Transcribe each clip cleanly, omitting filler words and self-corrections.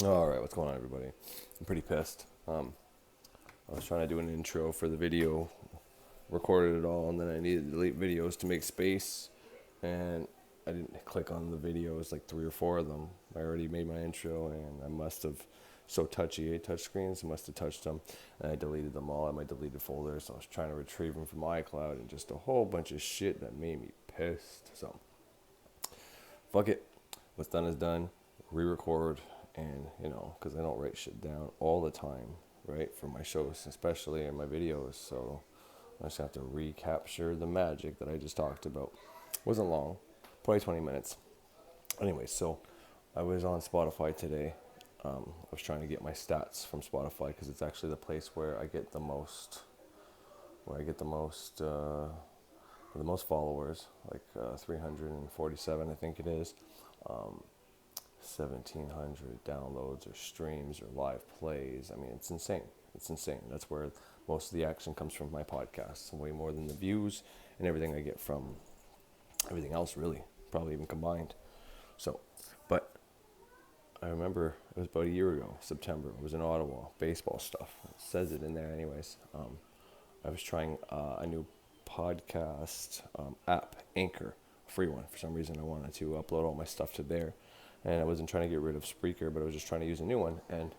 All right, what's going on, everybody? I'm pretty pissed. I was trying to do an intro for the video, recorded it all, and then I needed to delete videos to make space, and I didn't click on the videos, like three or four of them. I already made my intro, and I must have so touchy, touch screens, I must have touched them, and I deleted them all in my deleted folder. So I was trying to retrieve them from iCloud, and just a whole bunch of shit that made me pissed. So fuck it. What's done is done. Re-record, and because I don't write shit down all the time, right? For my shows, especially in my videos. So I just have to recapture the magic that I just talked about. Wasn't long, probably 20 minutes. Anyway, so I was on Spotify today. I was trying to get my stats from Spotify because it's actually the place where I get the most, the most followers, like 347, I think it is. 1,700 downloads or streams or live plays. I mean, it's insane. It's insane. That's where most of the action comes from my podcast, way more than the views and everything I get from everything else, really, probably even combined. So, but I remember it was about a year ago, September. It was in Ottawa, baseball stuff. It says it in there, anyways. I was trying a new podcast app, Anchor, free one. For some reason, I wanted to upload all my stuff to there, and I wasn't trying to get rid of Spreaker, but I was just trying to use a new one. And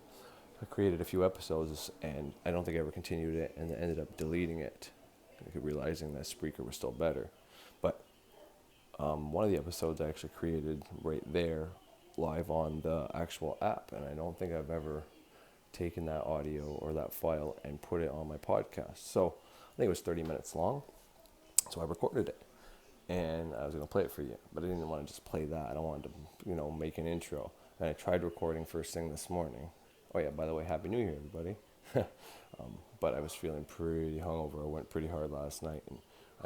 I created a few episodes, and I don't think I ever continued it, and ended up deleting it, realizing that Spreaker was still better. But one of the episodes I actually created right there, live on the actual app, and I don't think I've ever taken that audio or that file and put it on my podcast. So I think it was 30 minutes long. So I recorded it, and I was going to play it for you, but I didn't want to just play that. I don't want to, make an intro. And I tried recording first thing this morning. Oh yeah, by the way, Happy New Year, everybody. But I was feeling pretty hungover. I went pretty hard last night, and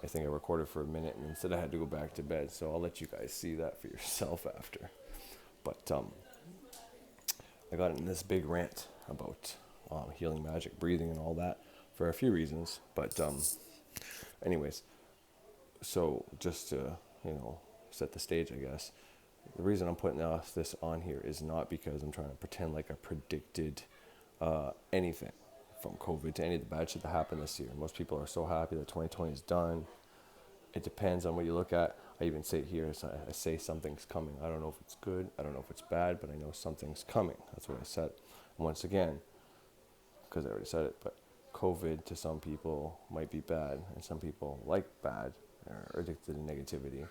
I think I recorded for a minute, and instead I had to go back to bed. So I'll let you guys see that for yourself after. But I got in this big rant about healing magic, breathing, and all that for a few reasons. But anyways, so just to set the stage, I guess. The reason I'm putting this on here is not because I'm trying to pretend like I predicted anything from COVID to any of the bad shit that happened this year. Most people are so happy that 2020 is done. It depends on what you look at. I even say it here, so I say something's coming. I don't know if it's good, I don't know if it's bad, but I know something's coming. That's what I said. And once again, because I already said it, but COVID to some people might be bad, and some people like bad, or addicted to negativity,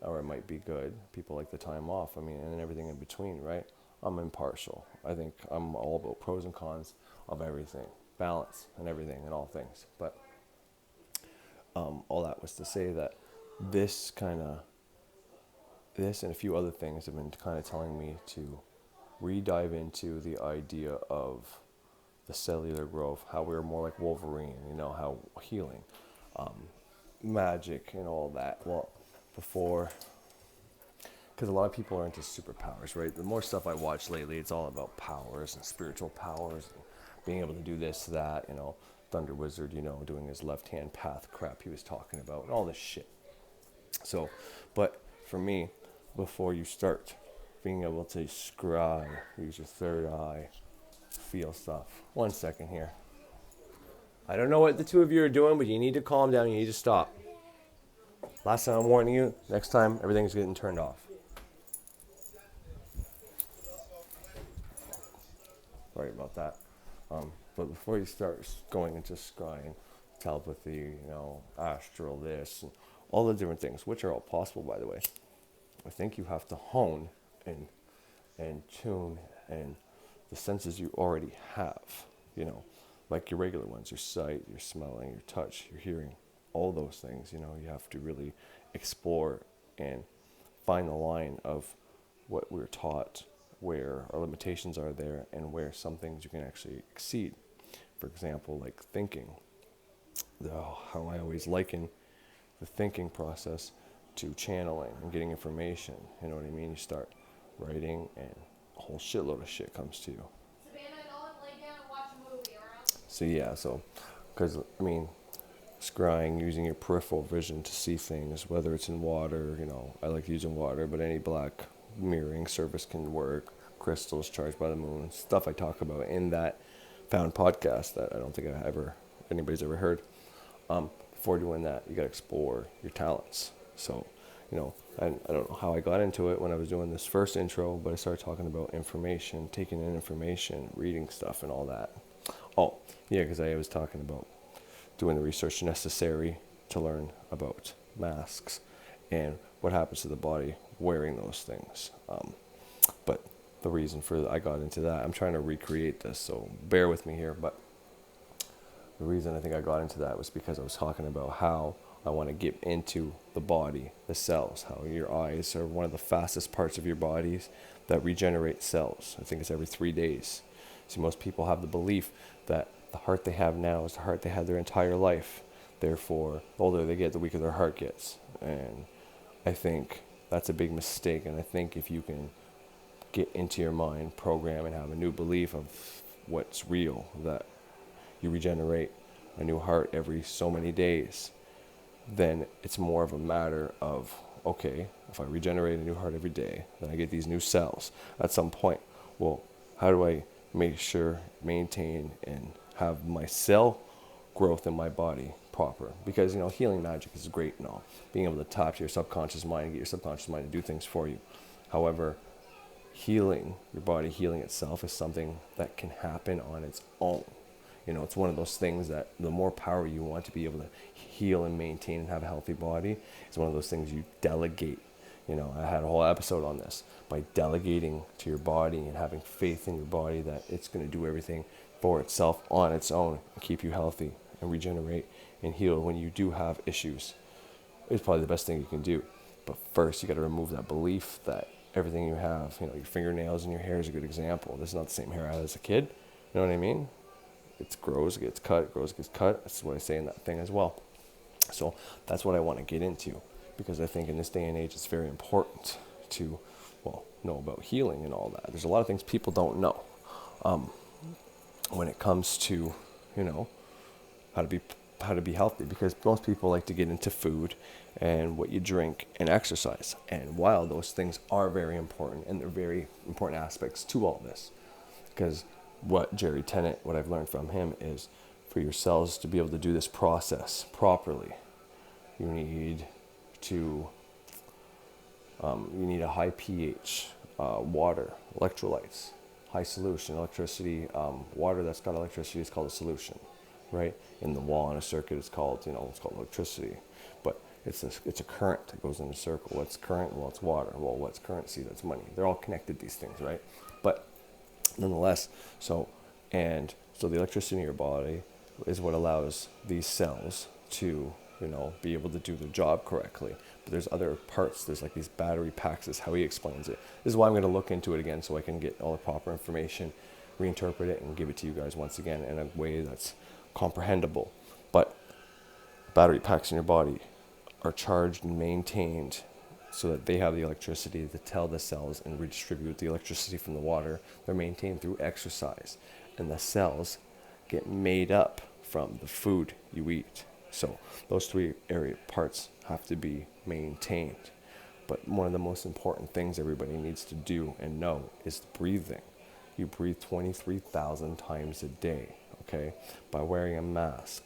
or it might be good. People like the time off. I mean, and everything in between, right? I'm impartial. I think I'm all about pros and cons of everything, balance and everything and all things. But all that was to say that this kind of this and a few other things have been kind of telling me to re-dive into the idea of the cellular growth, how we're more like Wolverine, how healing, magic, and all that. Well, before, because a lot of people are into superpowers, right? The more stuff I watch lately, it's all about powers and spiritual powers, and being able to do this, that, Thunder Wizard, doing his left-hand path crap he was talking about, and all this shit. So, but for me, before you start being able to scry, use your third eye, feel stuff. 1 second here. I don't know what the two of you are doing, but you need to calm down. You need to stop. Last time I'm warning you, next time everything's getting turned off. Sorry about that. But before you start going into scrying, telepathy, astral this, and all the different things, which are all possible, by the way, I think you have to hone and tune and the senses you already have, like your regular ones, your sight, your smelling, your touch, your hearing, all those things, you have to really explore and find the line of what we're taught, where our limitations are there, and where some things you can actually exceed. For example, like thinking. How I always liken the thinking process to channeling and getting information. You know what I mean? You start writing, and a whole shitload of shit comes to you. So yeah, because scrying, using your peripheral vision to see things, whether it's in water, I like using water, but any black mirroring surface can work. crystals, charged by the moon, stuff I talk about in that found podcast that I don't think anybody's ever heard. Before doing that, you got to explore your talents. So, I don't know how I got into it when I was doing this first intro, but I started talking about information, taking in information, reading stuff and all that. Oh, yeah, because I was talking about doing the research necessary to learn about masks and what happens to the body wearing those things. But the reason I got into that, I'm trying to recreate this, so bear with me here, but the reason I think I got into that was because I was talking about how I want to get into the body, the cells, how your eyes are one of the fastest parts of your bodies that regenerate cells. I think it's every 3 days. See, most people have the belief that the heart they have now is the heart they had their entire life. Therefore, the older they get, the weaker their heart gets. And I think that's a big mistake. And I think if you can get into your mind, program, and have a new belief of what's real, that you regenerate a new heart every so many days, then it's more of a matter of, okay, if I regenerate a new heart every day, then I get these new cells at some point. Well, how do I make sure, maintain, and have my cell growth in my body proper? Because, healing magic is great and all. Being able to tap to your subconscious mind and get your subconscious mind to do things for you. However, healing, your body healing itself is something that can happen on its own. It's one of those things that the more power you want to be able to heal and maintain and have a healthy body, it's one of those things you delegate. I had a whole episode on this. By delegating to your body and having faith in your body that it's going to do everything for itself on its own and keep you healthy and regenerate and heal when you do have issues, it's probably the best thing you can do. But first, you got to remove that belief that everything you have, your fingernails and your hair is a good example. This is not the same hair I had as a kid. You know what I mean? It grows, it gets cut, it grows, it gets cut. That's what I say in that thing as well. So that's what I want to get into, because I think in this day and age, it's very important to, know about healing and all that. There's a lot of things people don't know when it comes to, how to be healthy, because most people like to get into food and what you drink and exercise. And while those things are very important, and they're very important aspects to all this, because what I've learned from him is, for your cells to be able to do this process properly, you need a high pH, water, electrolytes, high solution, electricity. Water that's got electricity is called a solution, right? In the wall in a circuit, it's called electricity. But it's a current that goes in a circle. What's current? Well, it's water. Well, what's currency? That's money. They're all connected, these things, right? But nonetheless, so the electricity in your body is what allows these cells to, be able to do their job correctly. But there's other parts. There's like these battery packs, is how he explains it. This is why I'm going to look into it again, so I can get all the proper information, reinterpret it, and give it to you guys once again in a way that's comprehensible. But battery packs in your body are charged and maintained so that they have the electricity to tell the cells and redistribute the electricity from the water. They're maintained through exercise, and the cells get made up from the food you eat. So those three parts have to be maintained. But one of the most important things everybody needs to do and know is breathing. You breathe 23,000 times a day, okay, by wearing a mask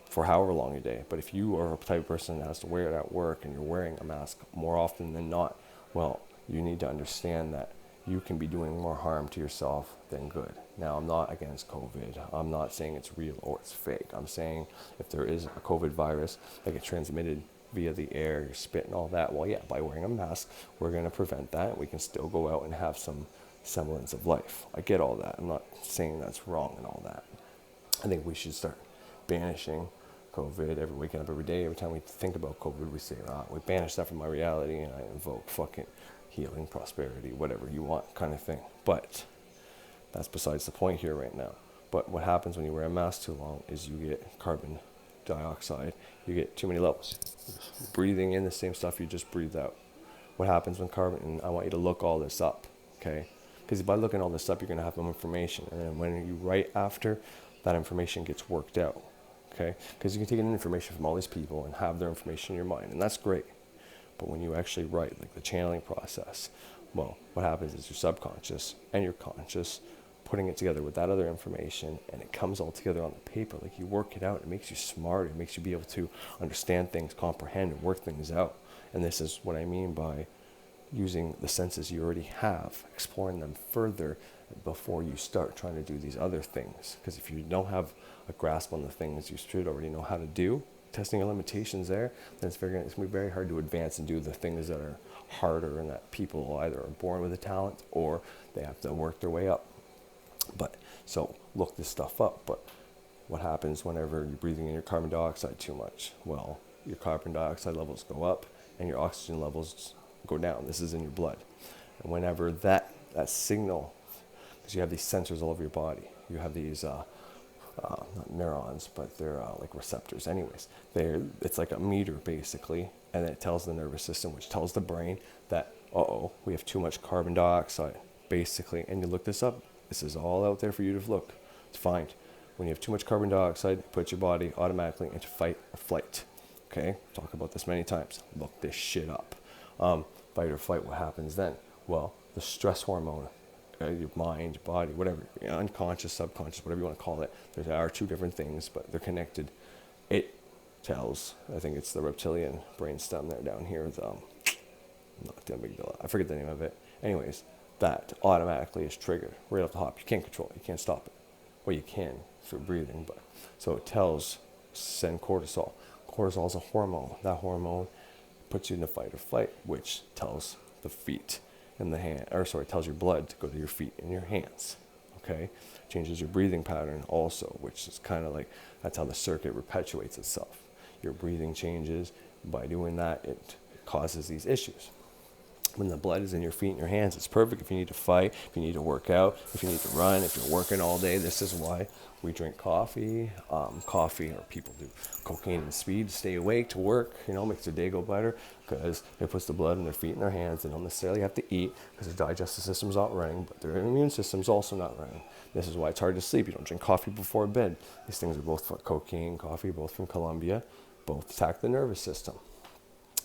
for however long a day. But if you are a type of person that has to wear it at work and you're wearing a mask more often than not, well, you need to understand that you can be doing more harm to yourself than good. Now, I'm not against COVID. I'm not saying it's real or it's fake. I'm saying if there is a COVID virus that gets transmitted via the air, your spit and all that, well, yeah, by wearing a mask, we're going to prevent that. We can still go out and have some semblance of life. I get all that. I'm not saying that's wrong and all that. I think we should start banishing COVID, waking up every day. Every time we think about COVID, we say, we banish that from my reality, and I invoke fucking healing, prosperity, whatever you want kind of thing. But that's besides the point here right now. But what happens when you wear a mask too long is you get carbon dioxide. You get too many levels. Breathing in the same stuff you just breathed out. What happens when and I want you to look all this up, okay? Because by looking all this up, you're going to have some information. And then when you write after, that information gets worked out, okay? Because you can take in information from all these people and have their information in your mind, and that's great. But when you actually write, like the channeling process, Well, what happens is your subconscious and your conscious putting it together with that other information, and it comes all together on the paper. Like, you work it out, it makes you smarter, it makes you be able to understand things, comprehend, and work things out. And this is what I mean by using the senses you already have, exploring them further before you start trying to do these other things. Because if you don't have a grasp on the things you should already know how to do, testing your limitations there, then it's going to be very hard to advance and do the things that are harder, and that people either are born with a talent or they have to work their way up. But so look this stuff up. But what happens whenever you're breathing in your carbon dioxide too much? Well, your carbon dioxide levels go up and your oxygen levels go down. This is in your blood. And whenever that signal, because you have these sensors all over your body, you have these not neurons, but they're like receptors. Anyways, it's like a meter basically, and it tells the nervous system, which tells the brain that we have too much carbon dioxide, basically. And you look this up. This is all out there for you to look, to find. When you have too much carbon dioxide, it puts your body automatically into fight or flight. Okay, talk about this many times. Look this shit up. Fight or flight. What happens then? Well, the stress hormone, your mind, body, whatever, unconscious, subconscious, whatever you want to call it. There are two different things, but they're connected. It tells, I think it's the reptilian brainstem there down here. Not the amygdala. I forget the name of it. Anyways, that automatically is triggered right off the hop. You can't control it. You can't stop it. Well, you can through breathing, but so it tells, send cortisol. Cortisol is a hormone. That hormone puts you in a fight or flight, which tells the feet and the hand, tells your blood to go to your feet and your hands. Okay, changes your breathing pattern also, which is kind of like, that's how the circuit perpetuates itself. Your breathing changes. By doing that, it causes these issues. When the blood is in your feet and your hands, it's perfect if you need to fight, if you need to work out, if you need to run, if you're working all day. This is why we drink coffee. Coffee, or people do cocaine and speed to stay awake, to work, makes their day go better, because it puts the blood in their feet and their hands. They don't necessarily have to eat because their digestive system's not running, but their immune system's also not running. This is why it's hard to sleep. You don't drink coffee before bed. These things are both cocaine, coffee, both from Colombia, both attack the nervous system.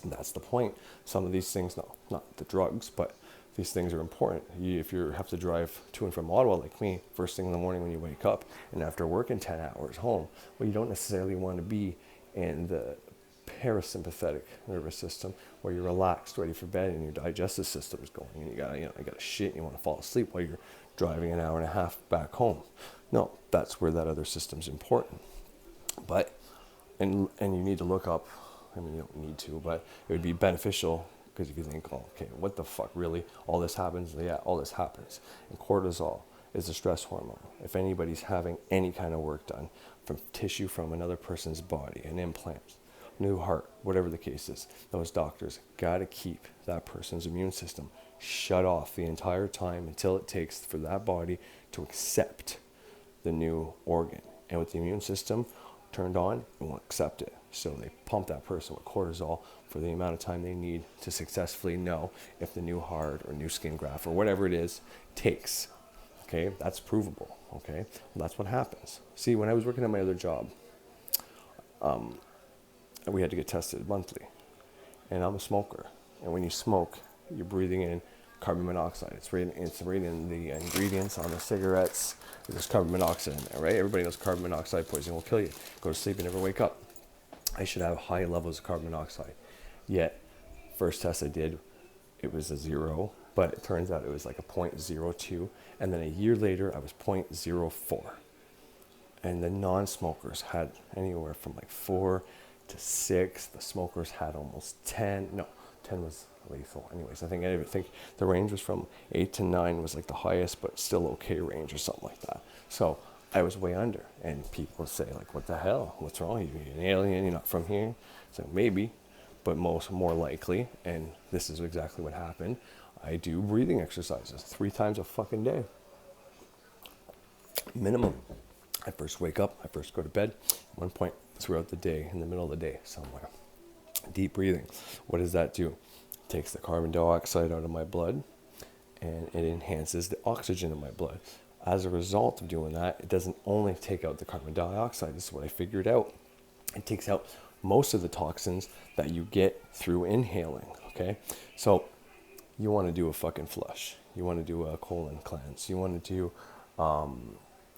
And that's the point. Some of these things, no, not the drugs, but these things are important. If you have to drive to and from Ottawa like me, first thing in the morning when you wake up, and after working 10 hours home, well, you don't necessarily want to be in the parasympathetic nervous system where you're relaxed, ready for bed, and your digestive system is going, and you got shit, and you want to fall asleep while you're driving an hour and a half back home. No, that's where that other system's important. But, and you need to look up, you don't need to, but it would be beneficial, because if you think, okay, what the fuck, really? All this happens? Yeah, all this happens. And cortisol is a stress hormone. If anybody's having any kind of work done from tissue from another person's body, an implant, new heart, whatever the case is, those doctors got to keep that person's immune system shut off the entire time until it takes for that body to accept the new organ. And with the immune system turned on, it won't accept it. So they pump that person with cortisol for the amount of time they need to successfully know if the new heart or new skin graft or whatever it is takes. Okay, that's provable. Okay, well, that's what happens. See, when I was working at my other job, we had to get tested monthly. And I'm a smoker. And when you smoke, you're breathing in carbon monoxide. It's right in the ingredients on the cigarettes. There's carbon monoxide in there, right? Everybody knows carbon monoxide poisoning will kill you. Go to sleep and never wake up. I should have high levels of carbon monoxide. Yet, first test I did, it was a 0, but it turns out it was like a 0.02. And then a year later, I was 0.04. And the non-smokers had anywhere from like 4 to 6. The smokers had almost 10. No, 10 was lethal. Anyways, I think the range was from 8 to 9 was like the highest, but still okay range or something like that. So I was way under, and people would say like, "What the hell? What's wrong? You're an alien. You're not from here." So maybe, but more likely, and this is exactly what happened. I do breathing exercises 3 times a fucking day, minimum. I first wake up. I first go to bed. One point throughout the day, in the middle of the day, somewhere. Deep breathing. What does that do? It takes the carbon dioxide out of my blood, and it enhances the oxygen in my blood. As a result of doing that, it doesn't only take out the carbon dioxide. This is what I figured out. It takes out most of the toxins that you get through inhaling, okay? So you want to do a fucking flush. You want to do a colon cleanse. You want to do, a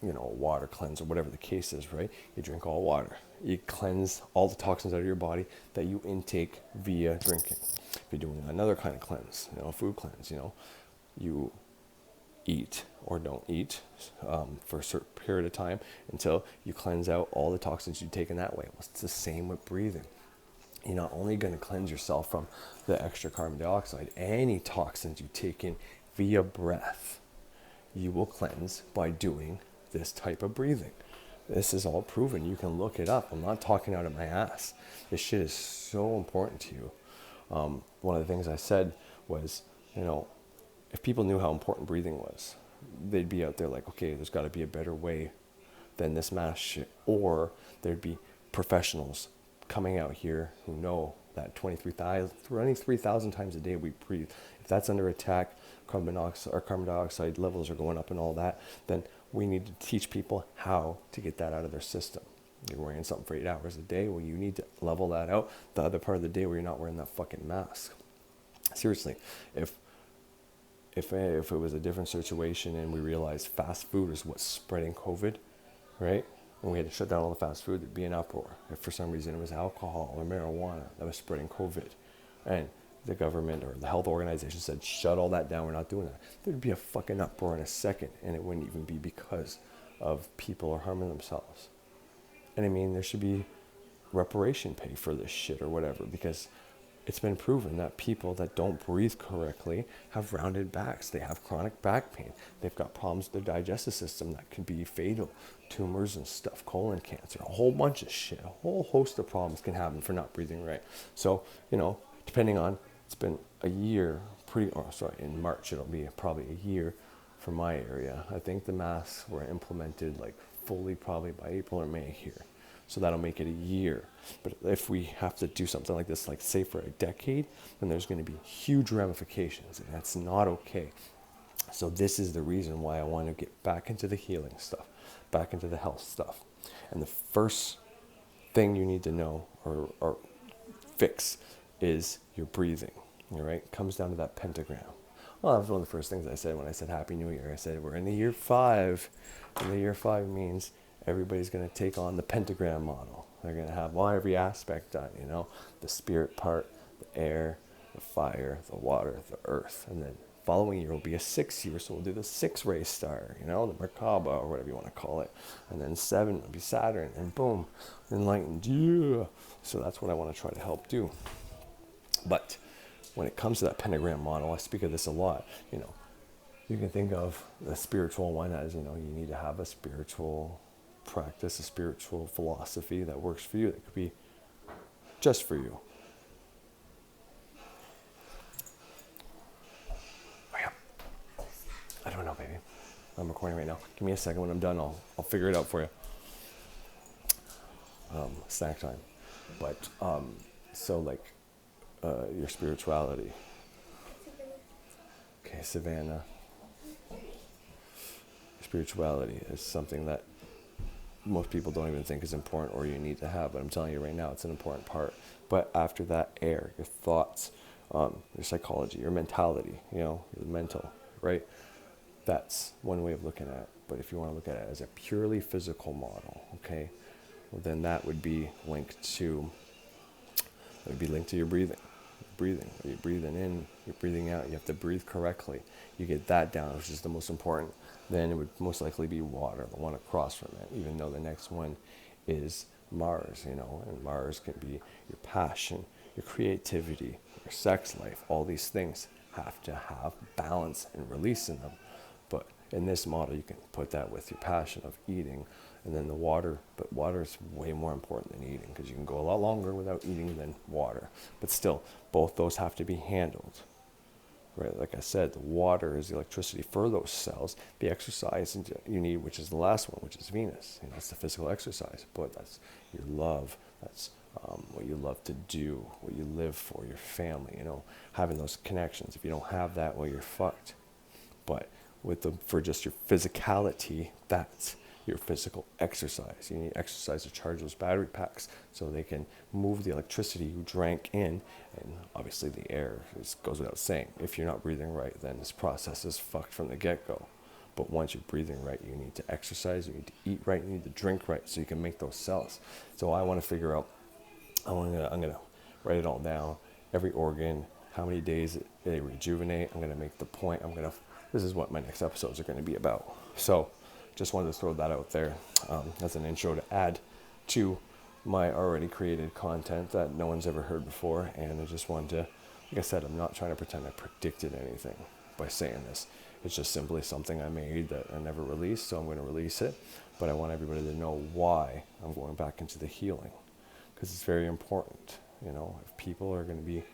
water cleanse or whatever the case is, right? You drink all water. You cleanse all the toxins out of your body that you intake via drinking. If you're doing another kind of cleanse, food cleanse, you eat or don't eat for a certain period of time until you cleanse out all the toxins you take in that way. Well, it's the same with breathing. You're not only going to cleanse yourself from the extra carbon dioxide, any toxins you take in via breath, you will cleanse by doing this type of breathing. This is all proven. You can look it up. I'm not talking out of my ass. This shit is so important to you. One of the things I said was, if people knew how important breathing was, they'd be out there like, okay, there's got to be a better way than this mask shit. Or there'd be professionals coming out here who know that 23,000 times a day we breathe. If that's under attack, carbon dioxide levels are going up and all that, then we need to teach people how to get that out of their system. You're wearing something for 8 hours a day, well, you need to level that out the other part of the day where you're not wearing that fucking mask. Seriously, if it was a different situation and we realized fast food is what's spreading COVID, right? And we had to shut down all the fast food, there'd be an uproar. If for some reason it was alcohol or marijuana that was spreading COVID, and the government or the health organization said, shut all that down, we're not doing that, there'd be a fucking uproar in a second, and it wouldn't even be because of people are harming themselves. And I mean, there should be reparation pay for this shit or whatever, because it's been proven that people that don't breathe correctly have rounded backs. They have chronic back pain. They've got problems with their digestive system that can be fatal. Tumors and stuff, colon cancer, a whole bunch of shit. A whole host of problems can happen for not breathing right. So, depending on, it's been a year, in March it'll be probably a year for my area. I think the masks were implemented like fully probably by April or May here. So that'll make it a year. But if we have to do something like this, like say for a decade, then there's going to be huge ramifications, and that's not okay. So this is the reason why I want to get back into the healing stuff, back into the health stuff. And the first thing you need to know or fix is your breathing, all right? It comes down to that pentagram. Well, that was one of the first things I said when I said Happy New Year. I said, we're in the year 5, and the year 5 means everybody's going to take on the pentagram model. They're going to have every aspect done, the spirit part, the air, the fire, the water, the earth. And then following year will be a 6 year, so we'll do the 6-ray star, the Merkaba or whatever you want to call it. And then 7 will be Saturn, and boom, enlightened, yeah. So that's what I want to try to help do. But when it comes to that pentagram model, I speak of this a lot, you can think of the spiritual one as, you need to have a spiritual practice, a spiritual philosophy that works for you, that could be just for you. Oh yeah. I don't know, baby. I'm recording right now. Give me a second. When I'm done, I'll figure it out for you. Snack time. But your spirituality. Okay, Savannah. Spirituality is something that most people don't even think is important or you need to have, but I'm telling you right now, it's an important part. But after that, air, your thoughts, your psychology, your mentality, your mental, right? That's one way of looking at it. But if you want to look at it as a purely physical model, okay, well, then that would be linked to your breathing. Are you breathing in? You're breathing out. You have to breathe correctly. You get that down, which is the most important. Then it would most likely be water, the one across from it, even though the next one is Mars, and Mars can be your passion, your creativity, your sex life. All these things have to have balance and release in them. But in this model, you can put that with your passion of eating, and then the water. But water is way more important than eating, because you can go a lot longer without eating than water. But still, both those have to be handled. Right, like I said, the water is the electricity for those cells. The exercise you need, which is the last one, which is Venus. It's the physical exercise, but that's your love. That's what you love to do, what you live for, your family. Having those connections. If you don't have that, well, you're fucked. But for just your physicality, that's your physical exercise. You need exercise to charge those battery packs so they can move the electricity you drank in. And obviously the air goes without saying. If you're not breathing right, then this process is fucked from the get-go. But once you're breathing right, you need to exercise, you need to eat right, you need to drink right so you can make those cells. So I want to figure out, I'm gonna write it all down, every organ, how many days they rejuvenate. I'm gonna make the point. This is what my next episodes are gonna be about. So just wanted to throw that out there as an intro to add to my already created content that no one's ever heard before. And I just wanted to, like I said, I'm not trying to pretend I predicted anything by saying this. It's just simply something I made that I never released, so I'm going to release it. But I want everybody to know why I'm going back into the healing, because it's very important. If people are going to be,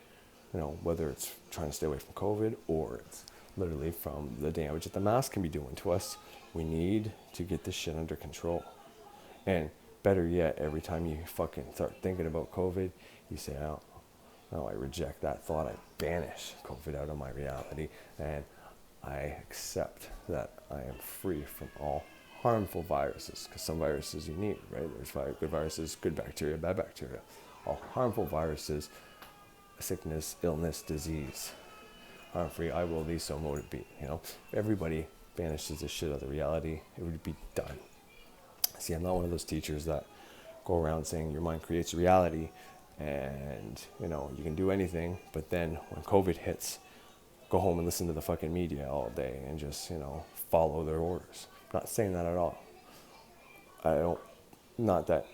whether it's trying to stay away from COVID or it's literally from the damage that the mask can be doing to us, we need to get this shit under control. And better yet, every time you fucking start thinking about COVID, you say, oh, I reject that thought. I banish COVID out of my reality. And I accept that I am free from all harmful viruses, because some viruses you need, right? There's good viruses, good bacteria, bad bacteria. All harmful viruses, sickness, illness, disease, harm free, I will thee, so mote it be. If everybody banishes this shit out of the reality, it would be done. See, I'm not one of those teachers that go around saying your mind creates reality and, you can do anything, but then when COVID hits, go home and listen to the fucking media all day and just, follow their orders. I'm not saying that at all. Not that,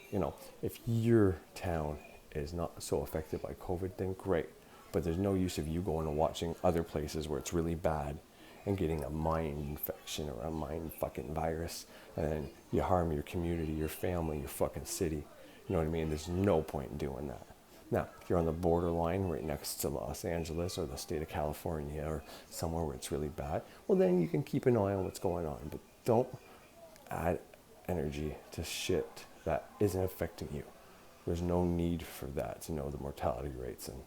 if your town is not so affected by COVID, then great. But there's no use of you going and watching other places where it's really bad and getting a mind infection or a mind fucking virus, and then you harm your community, your family, your fucking city. You know what I mean? There's no point in doing that. Now, if you're on the borderline right next to Los Angeles or the state of California or somewhere where it's really bad, well, then you can keep an eye on what's going on. But don't add energy to shit that isn't affecting you. There's no need for that to know the mortality rates and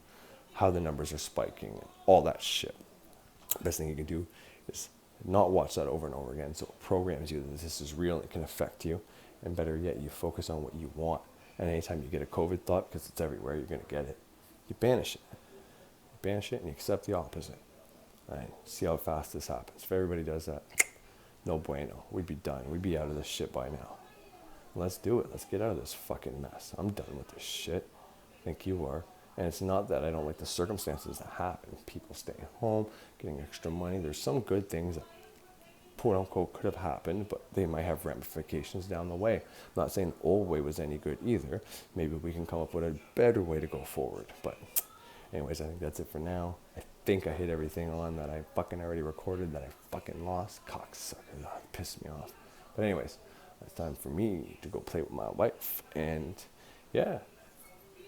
how the numbers are spiking and all that shit. Best thing you can do is not watch that over and over again, so it programs you that this is real and it can affect you. And better yet, you focus on what you want. And anytime you get a COVID thought, because it's everywhere, you're going to get it, you banish it. You banish it and you accept the opposite. And see how fast this happens. If everybody does that, no bueno. We'd be done. We'd be out of this shit by now. Let's do it. Let's get out of this fucking mess. I'm done with this shit. I think you are. And it's not that I don't like the circumstances that happen. People staying home, getting extra money. There's some good things that, quote unquote, could have happened, but they might have ramifications down the way. I'm not saying the old way was any good either. Maybe we can come up with a better way to go forward. But anyways, I think that's it for now. I think I hit everything on that I fucking already recorded that I fucking lost. Cocksucker, that pissed me off. But anyways, it's time for me to go play with my wife. And yeah,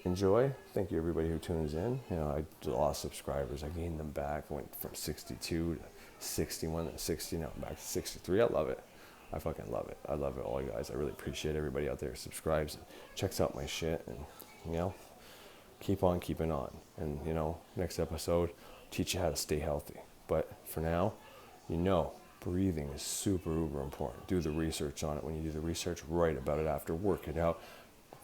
enjoy. Thank you everybody who tunes in. I lost subscribers. I gained them back. Went from 62 to 61 to 60. Now I'm back to 63. I love it. I fucking love it. I love it, all you guys. I really appreciate everybody out there who subscribes and checks out my shit. And, keep on keeping on. And, next episode, teach you how to stay healthy. But for now, breathing is super, uber important. Do the research on it. When you do the research, write about it after, work it out.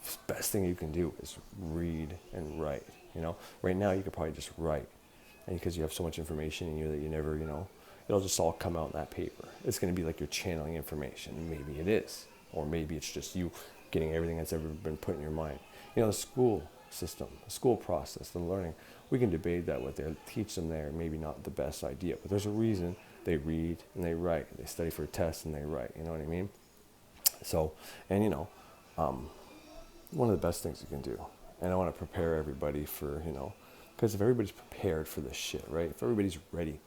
The best thing you can do is read and write. Right now you could probably just write, and because you have so much information in you that you never, it'll just all come out in that paper. It's going to be like you're channeling information. Maybe it is, or maybe it's just you getting everything that's ever been put in your mind. The school system, the school process, the learning, we can debate that what they teach them there, maybe not the best idea, but there's a reason they read and they write. They study for a test and they write. You know what I mean? So, and one of the best things you can do. And I want to prepare everybody for, because if everybody's prepared for this shit, right? If everybody's ready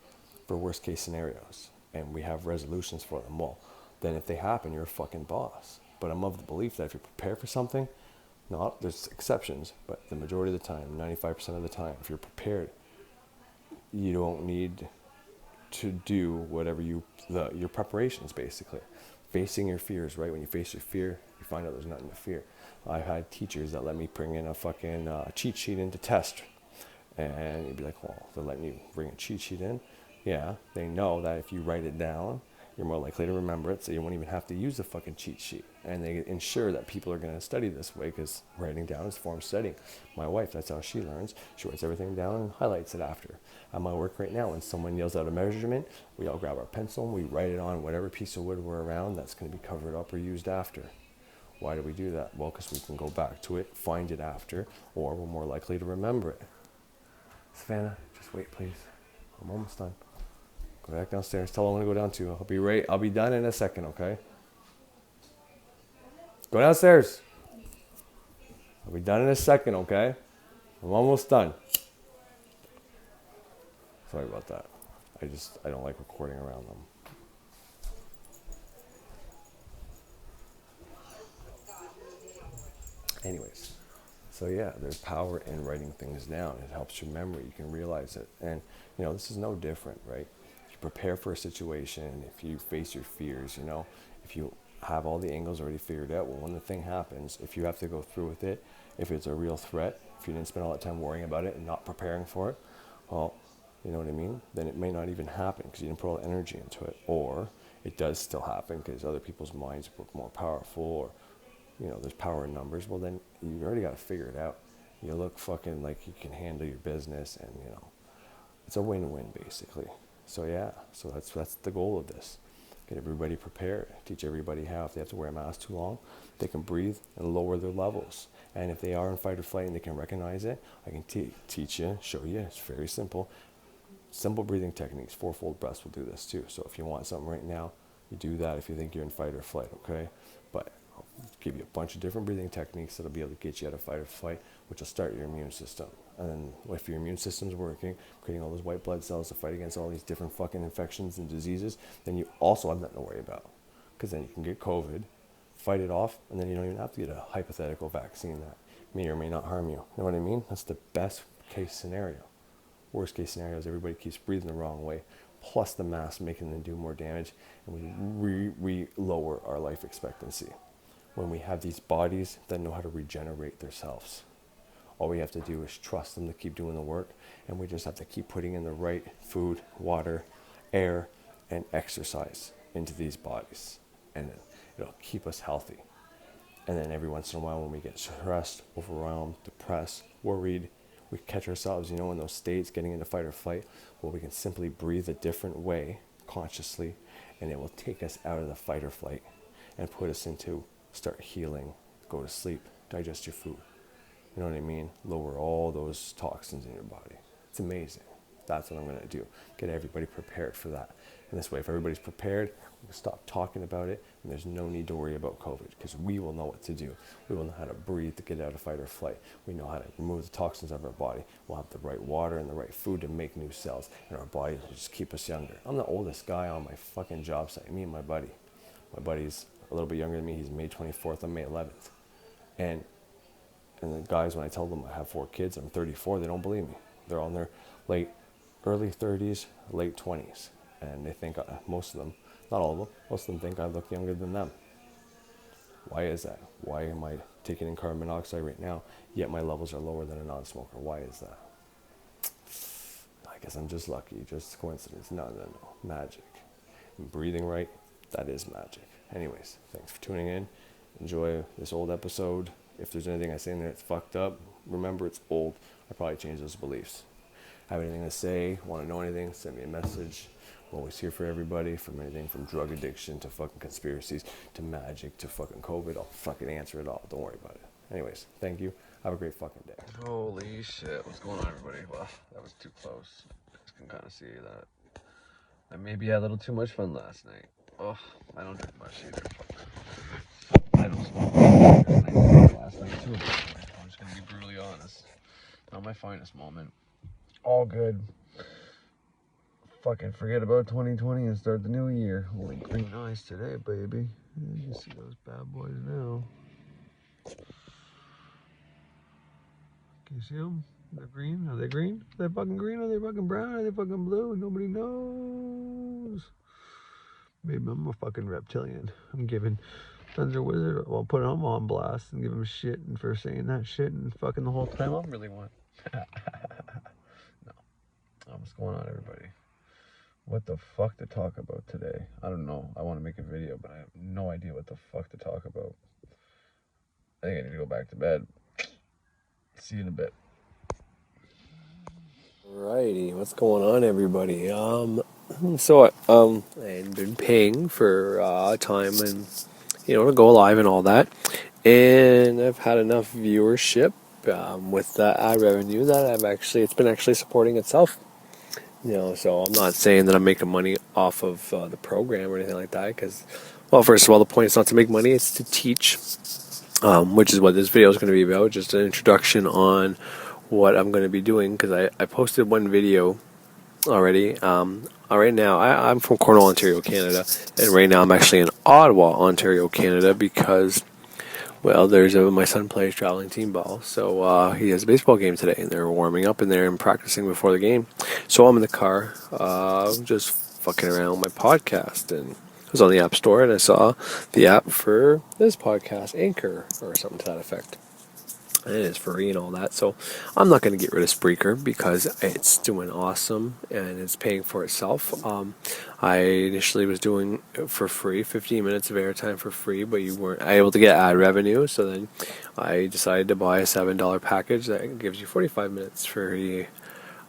for worst case scenarios and we have resolutions for them, well, then if they happen, you're a fucking boss. But I'm of the belief that if you're prepared for something, there's exceptions, but the majority of the time, 95% of the time, if you're prepared, you don't need to do whatever your preparations, basically. Facing your fears, right? When you face your fear, you find out there's nothing to fear. I've had teachers that let me bring in a fucking cheat sheet in to test. And you'd be like, well, they're letting you bring a cheat sheet in? Yeah, they know that if you write it down you're more likely to remember it, so you won't even have to use the fucking cheat sheet. And they ensure that people are going to study this way because writing down is form studying. My wife, that's how she learns. She writes everything down and highlights it after. At my work right now, when someone yells out a measurement, we all grab our pencil and we write it on whatever piece of wood we're around that's going to be covered up or used after. Why do we do that? Well, because we can go back to it, find it after, or we're more likely to remember it. Savannah, just wait, please. I'm almost done. Go back downstairs. Tell her I'm going to go down too. I'll be done in a second, okay? Go downstairs. I'll be done in a second, okay? I'm almost done. Sorry about that. I don't like recording around them. Anyways, so yeah, there's power in writing things down. It helps your memory. You can realize it. And, this is no different, right? If you prepare for a situation, if you face your fears, if you have all the angles already figured out, well, when the thing happens, if you have to go through with it, if it's a real threat, if you didn't spend all that time worrying about it and not preparing for it, well, you know what I mean? Then it may not even happen because you didn't put all the energy into it. Or it does still happen because other people's minds are more powerful, or there's power in numbers. Well, then you already got to figure it out. You look fucking like you can handle your business, and it's a win-win basically. So yeah, so that's the goal of this. Get everybody prepared. Teach everybody how, if they have to wear a mask too long, they can breathe and lower their levels. And if they are in fight or flight and they can recognize it, I can teach you, show you. It's very simple. Simple breathing techniques. Fourfold breaths will do this too. So if you want something right now, you do that if you think you're in fight or flight, okay? But I'll give you a bunch of different breathing techniques that'll be able to get you out of fight or flight, which will start your immune system. And then if your immune system's working, creating all those white blood cells to fight against all these different fucking infections and diseases, then you also have nothing to worry about. Because then you can get COVID, fight it off, and then you don't even have to get a hypothetical vaccine that may or may not harm you. You know what I mean? That's the best case scenario. Worst case scenario is everybody keeps breathing the wrong way, plus the mask making them do more damage, and we lower our life expectancy. When we have these bodies that know how to regenerate themselves, all we have to do is trust them to keep doing the work, and we just have to keep putting in the right food, water, air, and exercise into these bodies, and it'll keep us healthy. And then every once in a while, when we get stressed, overwhelmed, depressed, worried, we catch ourselves, in those states, getting into fight or flight, well, we can simply breathe a different way, consciously, and it will take us out of the fight or flight and put us into start healing, go to sleep, digest your food. You know what I mean? Lower all those toxins in your body. It's amazing. That's what I'm going to do. Get everybody prepared for that. And this way, if everybody's prepared, we can stop talking about it, and there's no need to worry about COVID, because we will know what to do. We will know how to breathe to get out of fight or flight. We know how to remove the toxins out of our body. We'll have the right water and the right food to make new cells, and our bodies will just keep us younger. I'm the oldest guy on my fucking job site, me and my buddy. My buddy's a little bit younger than me. He's May 24th, I'm May 11th. And the guys, when I tell them I have 4 kids, I'm 34, they don't believe me. They're all in their early 30s, late 20s. And they think, most of them, not all of them, most of them think I look younger than them. Why is that? Why am I taking in carbon monoxide right now, yet my levels are lower than a non-smoker? Why is that? I guess I'm just lucky, just coincidence. No. Magic. And breathing right, that is magic. Anyways, thanks for tuning in. Enjoy this old episode. If there's anything I say in there that's fucked up, remember it's old. I probably changed those beliefs. Have anything to say, want to know anything, send me a message. I'm always here for everybody, from anything from drug addiction to fucking conspiracies to magic to fucking COVID. I'll fucking answer it all. Don't worry about it. Anyways, thank you. Have a great fucking day. Holy shit. What's going on, everybody? Well, that was too close. You guys can kind of see that. I maybe had a little too much fun last night. Oh, I don't drink much either. I don't smoke last night too. I'm just gonna be brutally honest. Not my finest moment. All good. Fucking forget about 2020 and start the new year. Holy green eyes today, baby. You can see those bad boys now. Can you see them? They're green. Are they green? Are they fucking green? Are they fucking brown? Are they fucking blue? Nobody knows. Maybe I'm a fucking reptilian. I'm giving Thunder Wizard, well, put him on blast and give him shit and for saying that shit and fucking the whole time I'm really one. No. What's going on, everybody? what the fuck to talk about today. I don't know. I want to make a video, but I have no idea what the fuck to talk about. I think I need to go back to bed. See you in a bit. Alrighty, what's going on, everybody? I had been paying for time and to go live and all that, and I've had enough viewership with the ad revenue that it's been actually supporting itself. So I'm not saying that I'm making money off of the program or anything like that, because, well, first of all, the point is not to make money; it's to teach, which is what this video is going to be about. Just an introduction on what I'm going to be doing, because I posted one video already. Right now, I'm from Cornwall, Ontario, Canada, and right now I'm actually in Ottawa, Ontario, Canada, because, well, my son plays traveling team ball, so he has a baseball game today, and they're warming up in there and practicing before the game. So I'm in the car, just fucking around with my podcast, and I was on the App Store, and I saw the app for this podcast, Anchor, or something to that effect. And it is free and all that, so I'm not going to get rid of Spreaker because it's doing awesome and it's paying for itself. I initially was doing it for free, 15 minutes of airtime for free, but you weren't able to get ad revenue, so then I decided to buy a $7 package that gives you 45 minutes free,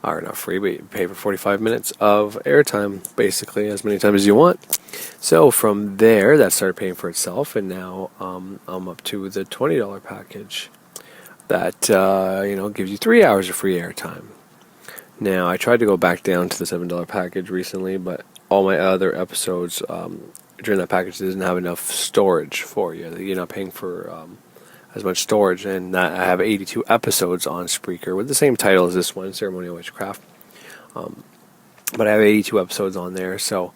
or not free, but you pay for 45 minutes of airtime, basically, as many times as you want. So from there, that started paying for itself, and now I'm up to the $20 package that gives you 3 hours of free airtime. Now, I tried to go back down to the $7 package recently, but all my other episodes during that package doesn't have enough storage for you. You're not paying for as much storage, and I have 82 episodes on Spreaker with the same title as this one, Ceremonial Witchcraft. But I have 82 episodes on there, so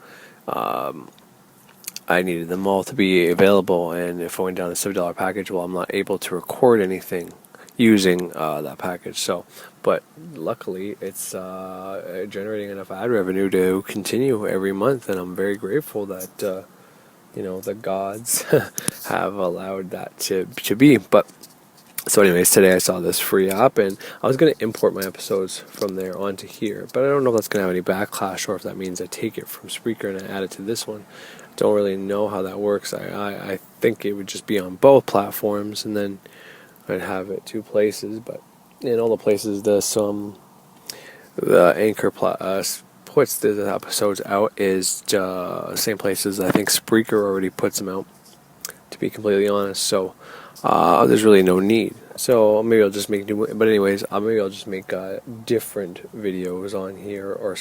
I needed them all to be available, and if I went down the $7 package, well, I'm not able to record anything using that package. So, but luckily, it's generating enough ad revenue to continue every month, and I'm very grateful that the gods have allowed that to be. But so, anyways, today I saw this free app, and I was going to import my episodes from there onto here, but I don't know if that's going to have any backlash, or if that means I take it from Spreaker and I add it to this one. Don't really know how that works. I think it would just be on both platforms, and then I'd have it two places. But in all the places the Anchor puts the episodes out is same places I think Spreaker already puts them out, to be completely honest. So there's really no need. So maybe I'll just make new. But anyways, maybe I'll just make different videos on here, or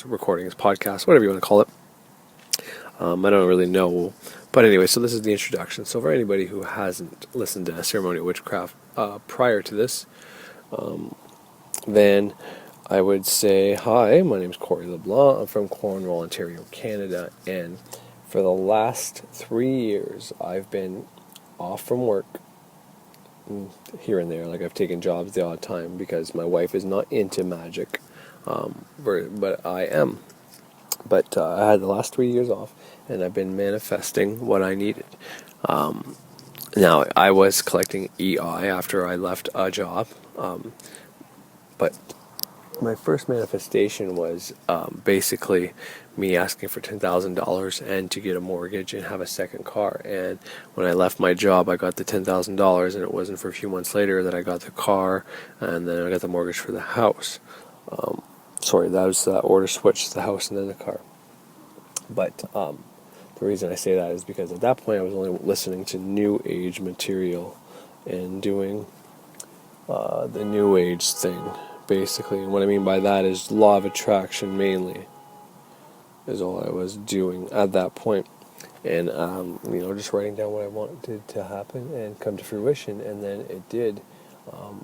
recordings, podcasts, whatever you want to call it. I don't really know. But anyway, so this is the introduction. So for anybody who hasn't listened to Ceremonial Witchcraft prior to this, then I would say, hi, my name's Corey LeBlanc. I'm from Cornwall, Ontario, Canada. And for the last 3 years, I've been off from work here and there. Like, I've taken jobs the odd time because my wife is not into magic, but I am. But I had the last 3 years off, and I've been manifesting what I needed. Now, I was collecting EI after I left a job, but my first manifestation was basically me asking for $10,000 and to get a mortgage and have a second car. And when I left my job, I got the $10,000, and it wasn't for a few months later that I got the car, and then I got the mortgage for the house. That was the order switch, the house and then the car. But the reason I say that is because at that point I was only listening to New Age material and doing the New Age thing, basically. And what I mean by that is law of attraction mainly is all I was doing at that point. And, just writing down what I wanted to happen and come to fruition, and then it did.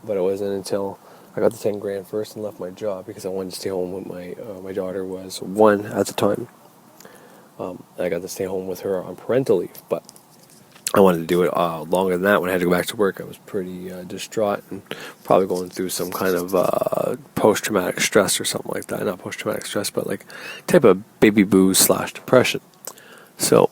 But it wasn't until I got the 10 grand first and left my job because I wanted to stay home with my daughter was 1 at the time. I got to stay home with her on parental leave, but I wanted to do it longer than that. When I had to go back to work, I was pretty distraught and probably going through some kind of post-traumatic stress or something like that. Not post-traumatic stress, but like type of baby blues / depression. So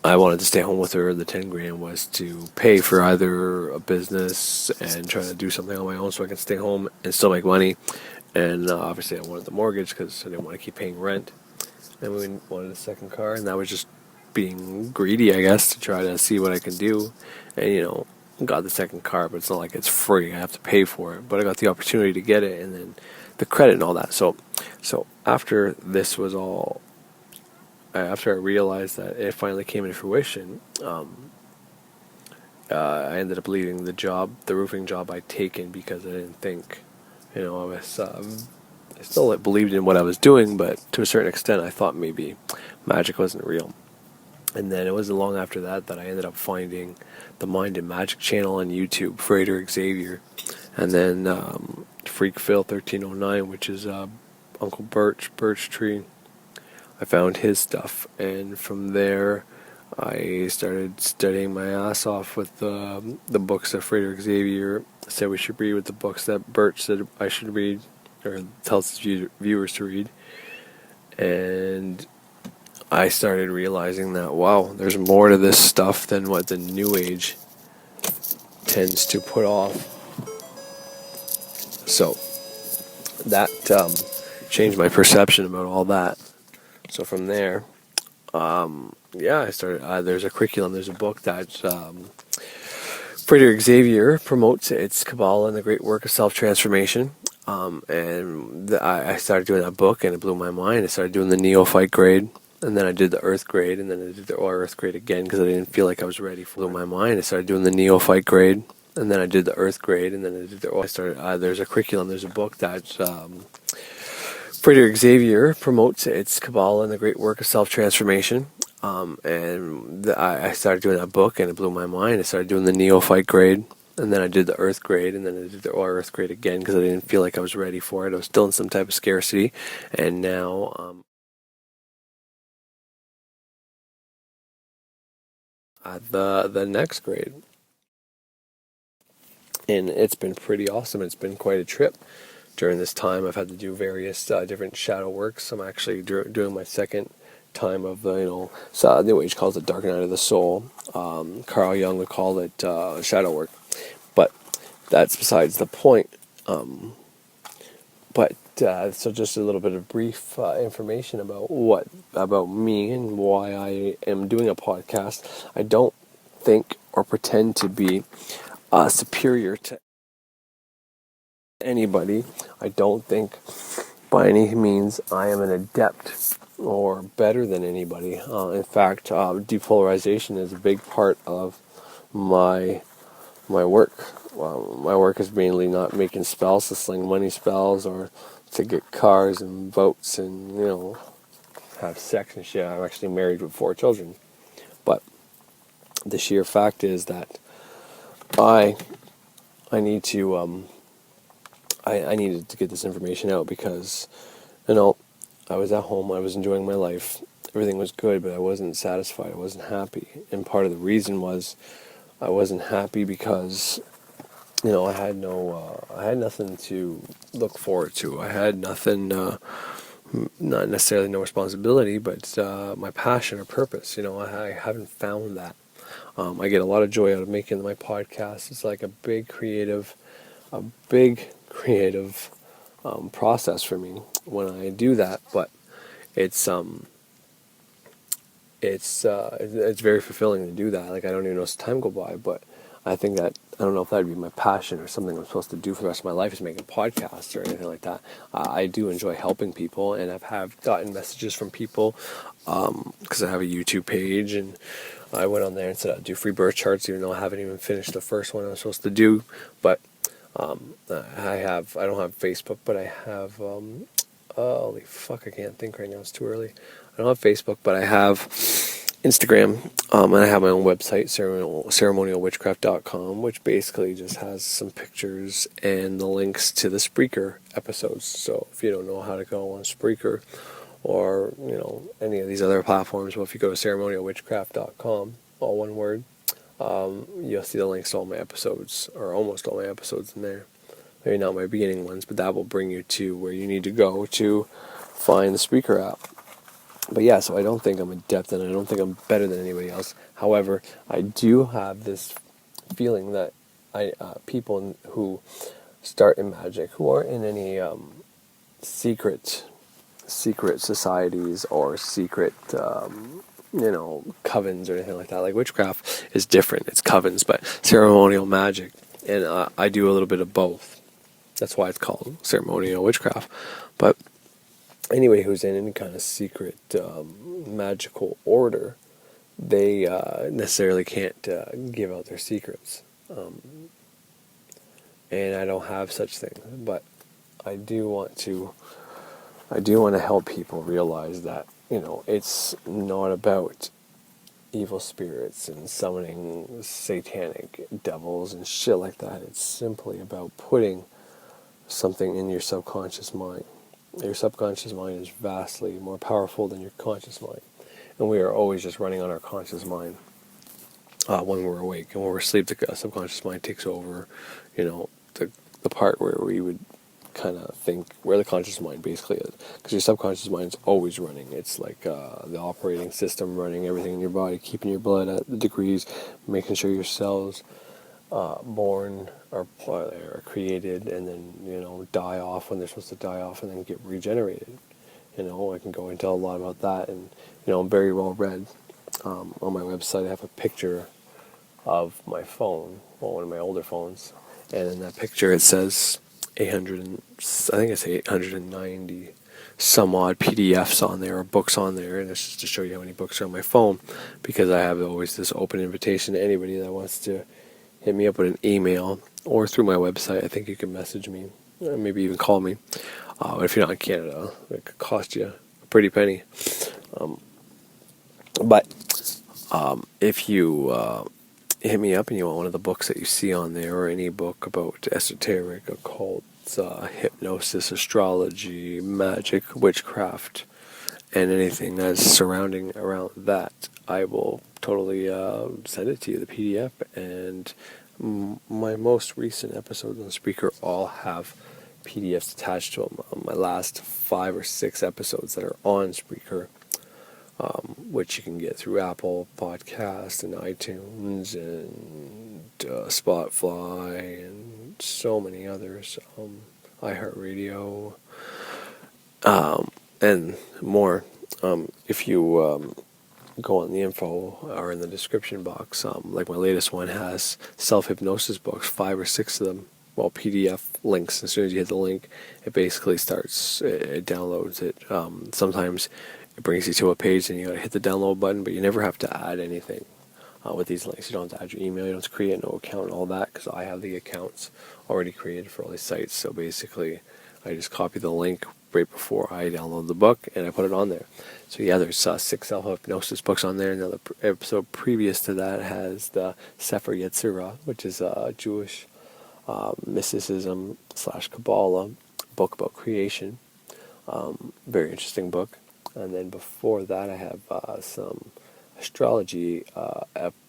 I wanted to stay home with her. The 10 grand was to pay for either a business and try to do something on my own so I could stay home and still make money. And obviously I wanted the mortgage because I didn't want to keep paying rent. and we wanted a second car, and that was just being greedy, I guess, to try to see what I can do, and got the second car, but it's not like it's free. I have to pay for it, but I got the opportunity to get it, and then the credit and all that. So after this was all, after I realized that it finally came into fruition, I ended up leaving the roofing job I'd taken because I didn't think, I was, I still believed in what I was doing, but to a certain extent, I thought maybe magic wasn't real. And then it wasn't long after that I ended up finding the Mind and Magic channel on YouTube, Frater Xavier, and then Freak Phil 1309, which is Uncle Birch Tree. I found his stuff, and from there, I started studying my ass off with the books that Frater Xavier said we should read, with the books that Birch said I should read, or tells his viewers to read. And I started realizing that, wow, there's more to this stuff than what the New Age tends to put off. So that changed my perception about all that. So from there, I started, there's a curriculum, there's a book that Frater Xavier promotes. It's Kabbalah and the Great Work of Self-Transformation. I started doing that book, and it blew my mind. I started doing the Neophyte grade, and then I did the Earth grade, and then I did the Earth grade again because I didn't feel like I was ready for it. Blew my mind. I started doing the Neophyte grade, and then I did the Earth grade, and then I did there's a curriculum, there's a book that Frater Xavier promotes. It's Kabbalah and the Great Work of Self-Transformation. I started doing that book, and it blew my mind. I started doing the Neophyte grade, and then I did the Earth grade, and then I did the Earth grade again because I didn't feel like I was ready for it. I was still in some type of scarcity, and now at the next grade, and it's been pretty awesome. It's been quite a trip. During this time, I've had to do various different shadow works. I'm actually doing my second time of New Age calls it dark night of the soul. Carl Jung would call it shadow work, but that's besides the point. So just a little bit of brief information about me and why I am doing a podcast. I don't think or pretend to be superior to anybody. I don't think by any means I am an adept or better than anybody. In fact, depolarization is a big part of my work. My work is mainly not making spells to sling money spells or to get cars and votes and have sex and shit. I'm actually married with 4 children, but the sheer fact is that I need to I needed to get this information out because I was at home, I was enjoying my life, everything was good, but I wasn't satisfied, I wasn't happy. And part of the reason was I wasn't happy because I had nothing to look forward to. I had nothing, not necessarily no responsibility, but my passion or purpose. I haven't found that. I get a lot of joy out of making my podcast. It's like a big creative process for me when I do that. But it's very fulfilling to do that. Like, I don't even notice time go by, but I think that, I don't know if that would be my passion or something I'm supposed to do for the rest of my life, is making podcasts or anything like that. I do enjoy helping people, and have gotten messages from people because I have a YouTube page, and I went on there and said I'd do free birth charts, even though I haven't even finished the first one I was supposed to do. But I don't have Facebook, but I have holy fuck, I can't think right now, it's too early. I don't have Facebook, but I have Instagram, and I have my own website, ceremonialwitchcraft.com, which basically just has some pictures and the links to the Spreaker episodes. So if you don't know how to go on Spreaker or any of these other platforms, well, if you go to ceremonialwitchcraft.com, all one word, you'll see the links to all my episodes, or almost all my episodes in there. Maybe not my beginning ones, but that will bring you to where you need to go to find the Spreaker app. But yeah, so I don't think I'm adept, and I don't think I'm better than anybody else. However, I do have this feeling that people who start in magic, who are in any secret secret societies or secret, covens or anything like that. Like witchcraft is different. It's covens, but ceremonial magic. And I do a little bit of both. That's why it's called ceremonial witchcraft. But anybody who's in any kind of secret magical order, they necessarily can't give out their secrets. And I don't have such thing, but I do want to help people realize that, it's not about evil spirits and summoning satanic devils and shit like that. It's simply about putting something in your subconscious mind. Your subconscious mind is vastly more powerful than your conscious mind. And we are always just running on our conscious mind when we're awake. And when we're asleep, the subconscious mind takes over, the part where we would kind of think where the conscious mind basically is. Because your subconscious mind is always running. It's like the operating system running everything in your body, keeping your blood at the degrees, making sure your cells born are created and then, die off when they're supposed to die off and then get regenerated. I can go into a lot about that. And, I'm very well read. On my website, I have a picture of my phone, one of my older phones. And in that picture, it says 890 some odd PDFs on there or books on there. And it's just to show you how many books are on my phone, because I have always this open invitation to anybody that wants to hit me up with an email or through my website. I think you can message me, or maybe even call me. If you're not in Canada, it could cost you a pretty penny. But if you hit me up and you want one of the books that you see on there, or any book about esoteric, occult, hypnosis, astrology, magic, witchcraft, and anything that's surrounding around that, I will totally send it to you, the PDF. And my most recent episodes on Spreaker all have PDFs attached to them. My last 5 or 6 episodes that are on Spreaker, which you can get through Apple Podcasts and iTunes and Spotify and so many others, iHeartRadio, and more. If you go on the info or in the description box, like my latest one has self-hypnosis books, 5 or 6 of them, PDF links. As soon as you hit the link, it basically starts, it downloads it. Sometimes it brings you to a page and you gotta hit the download button, but you never have to add anything with these links. You don't have to add your email, you don't have to create no account and all that, because I have the accounts already created for all these sites. So basically, I just copy the link right before I download the book and I put it on there. So yeah, there's 6 self-hypnosis books on there. Another episode previous to that has the Sefer Yetzirah, which is a Jewish mysticism / Kabbalah book about creation. Very interesting book. And then before that, I have some astrology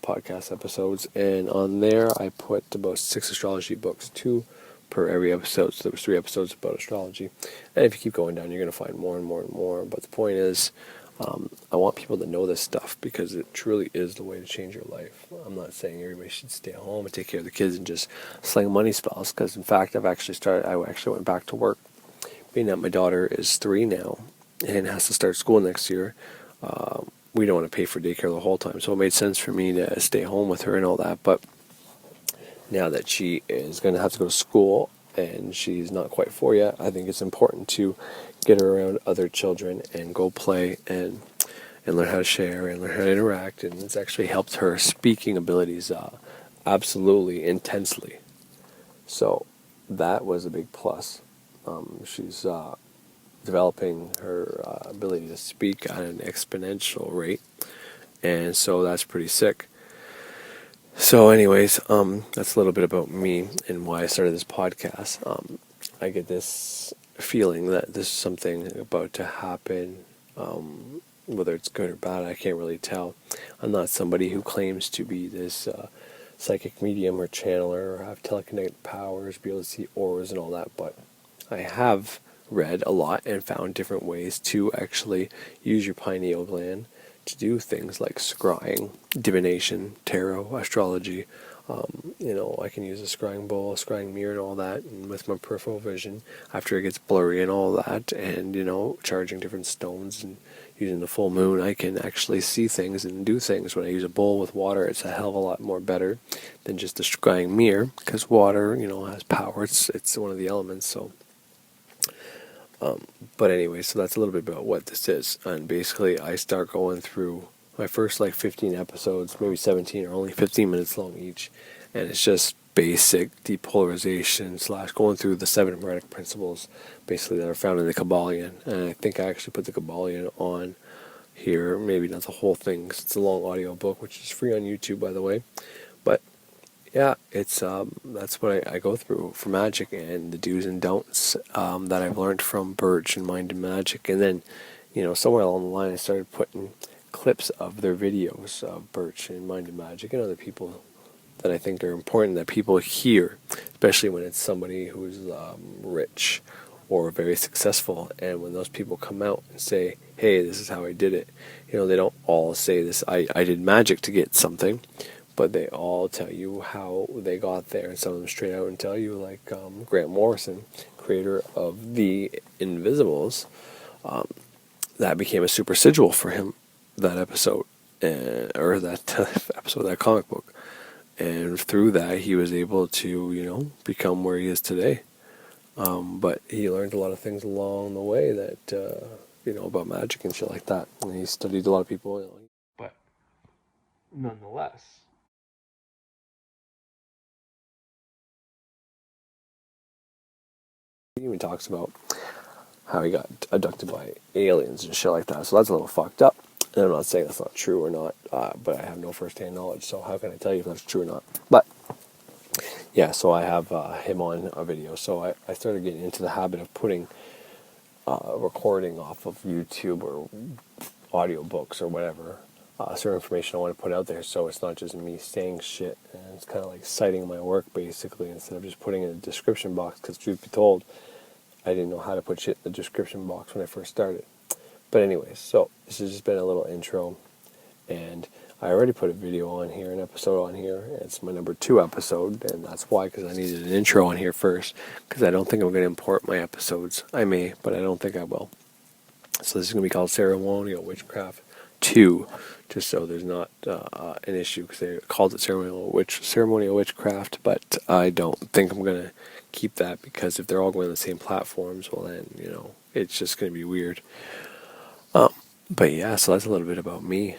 podcast episodes, and on there I put about 6 astrology books, 2 per every episode. So there was 3 episodes about astrology, and if you keep going down, you're going to find more and more and more. But the point is, I want people to know this stuff, because it truly is the way to change your life. I'm not saying everybody should stay at home and take care of the kids and just sling money spells, because in fact I actually went back to work, being that my daughter is 3 now and has to start school next year. We don't want to pay for daycare the whole time, so it made sense for me to stay home with her and all that. But now that she is going to have to go to school and she's not quite 4 yet, I think it's important to get her around other children and go play and learn how to share and learn how to interact. And it's actually helped her speaking abilities absolutely intensely. So that was a big plus. She's developing her ability to speak at an exponential rate, and so that's pretty sick. So anyways, that's a little bit about me and why I started this podcast. I get this feeling that this is something about to happen, whether it's good or bad, I can't really tell. I'm not somebody who claims to be this psychic medium or channeler or have telekinetic powers, be able to see auras and all that, but I have read a lot and found different ways to actually use your pineal gland to do things like scrying, divination, tarot, astrology, I can use a scrying bowl, a scrying mirror, and all that, and with my peripheral vision, after it gets blurry and all that, and charging different stones and using the full moon, I can actually see things and do things. When I use a bowl with water, it's a hell of a lot more better than just a scrying mirror, because water, has power. It's one of the elements. So, but anyway, so that's a little bit about what this is, and basically, I start going through my first 15 episodes, maybe 17, are only 15 minutes long each, and it's just basic depolarization / going through the 7 hermetic principles, basically, that are found in the Kabbalion. And I think I actually put the Kabbalion on here, maybe not the whole thing, because it's a long audio book, which is free on YouTube, by the way. But yeah, it's that's what I go through for Magick, and the do's and don'ts that I've learned from Birch and Mind and Magick. And then, somewhere along the line, I started putting clips of their videos of Birch and Mind and Magick and other people that I think are important that people hear, especially when it's somebody who's rich or very successful. And when those people come out and say, hey, this is how I did it, they don't all say this, I did magic to get something, but they all tell you how they got there. And some of them straight out and tell you, like Grant Morrison, creator of the Invisibles, that became a super sigil for him, that episode, or that episode, that comic book. And through that, he was able to, become where he is today. But he learned a lot of things along the way that, about magic and shit like that. And he studied a lot of people. But nonetheless, he even talks about how he got abducted by aliens and shit like that. So that's a little fucked up. And I'm not saying that's not true or not, but I have no first-hand knowledge, so how can I tell you if that's true or not? But, yeah, so I have him on a video. So I started getting into the habit of putting recording off of YouTube or audiobooks or whatever, certain information I want to put out there, so it's not just me saying shit, and it's kind of like citing my work, basically, instead of just putting it in a description box, because truth be told, I didn't know how to put shit in the description box when I first started. But anyways, so this has just been a little intro, and I already put a video on here, an episode on here. It's my number 2 episode, and that's why, because I needed an intro on here first, because I don't think I'm going to import my episodes. I may, but I don't think I will. So this is going to be called Ceremonial Witchcraft 2, just so there's not an issue, because they called it Ceremonial Witchcraft, but I don't think I'm going to keep that, because if they're all going on the same platforms, well then, it's just going to be weird. But yeah, so that's a little bit about me.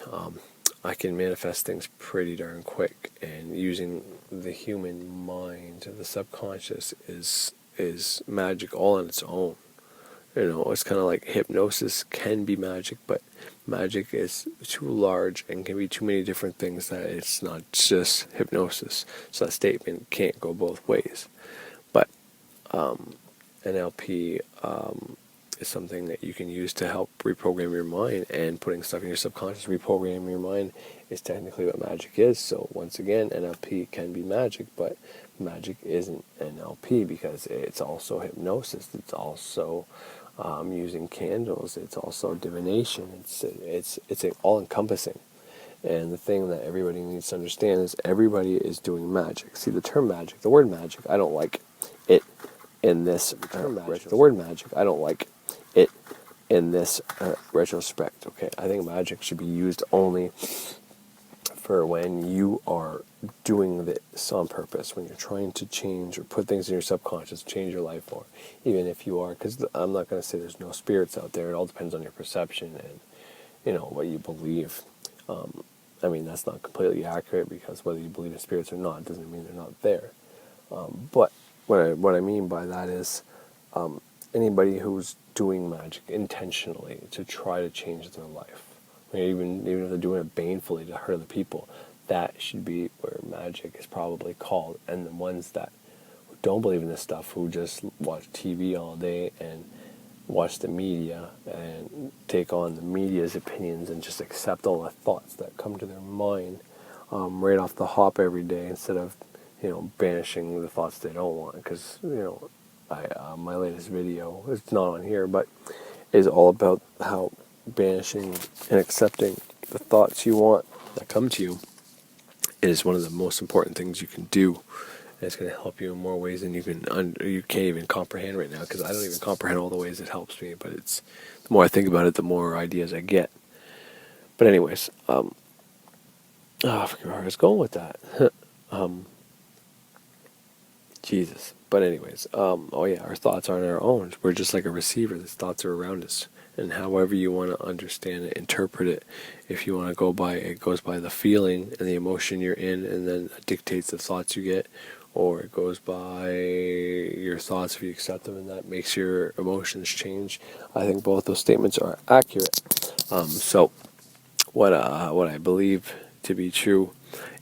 I can manifest things pretty darn quick, and using the human mind, the subconscious, is magic all on its own. It's kind of like hypnosis can be magic, but magic is too large and can be too many different things that it's not just hypnosis. So that statement can't go both ways. But NLP is something that you can use to help reprogram your mind, and putting stuff in your subconscious, reprogramming your mind, is technically what magic is. So once again, NLP can be magic, but magic isn't NLP, because it's also hypnosis. It's also using candles. It's also divination. It's all encompassing. And the thing that everybody needs to understand is everybody is doing magic. See, the term magic, the word magic, I don't like it in this the word magic. I don't like it in this retrospect. Okay, I think magic should be used only for when you are doing this on purpose, when you're trying to change or put things in your subconscious, change your life, or even if you are, because I'm not going to say there's no spirits out there. It all depends on your perception and what you believe. I mean, that's not completely accurate, because whether you believe in spirits or not doesn't mean they're not there. But what I mean by that is anybody who's doing magic intentionally to try to change their life, even if they're doing it banefully to hurt other people, that should be where magic is probably called. And the ones that don't believe in this stuff, who just watch TV all day and watch the media and take on the media's opinions and just accept all the thoughts that come to their mind right off the hop every day, instead of banishing the thoughts they don't want. Because my latest video, it's not on here, but is all about how banishing and accepting the thoughts you want that come to you It is one of the most important things you can do. And it's going to help you in more ways than you can't even comprehend right now, because I don't even comprehend all the ways it helps me. But it's the more I think about it, the more ideas I get. But anyways, I forget where I was going with that. Jesus. But anyways, oh yeah, our thoughts aren't our own. We're just like a receiver. These thoughts are around us. And however you want to understand it, interpret it, if you want to go by, it goes by the feeling and the emotion you're in, and then it dictates the thoughts you get, or it goes by your thoughts if you accept them, and that makes your emotions change. I think both those statements are accurate. So what I believe to be true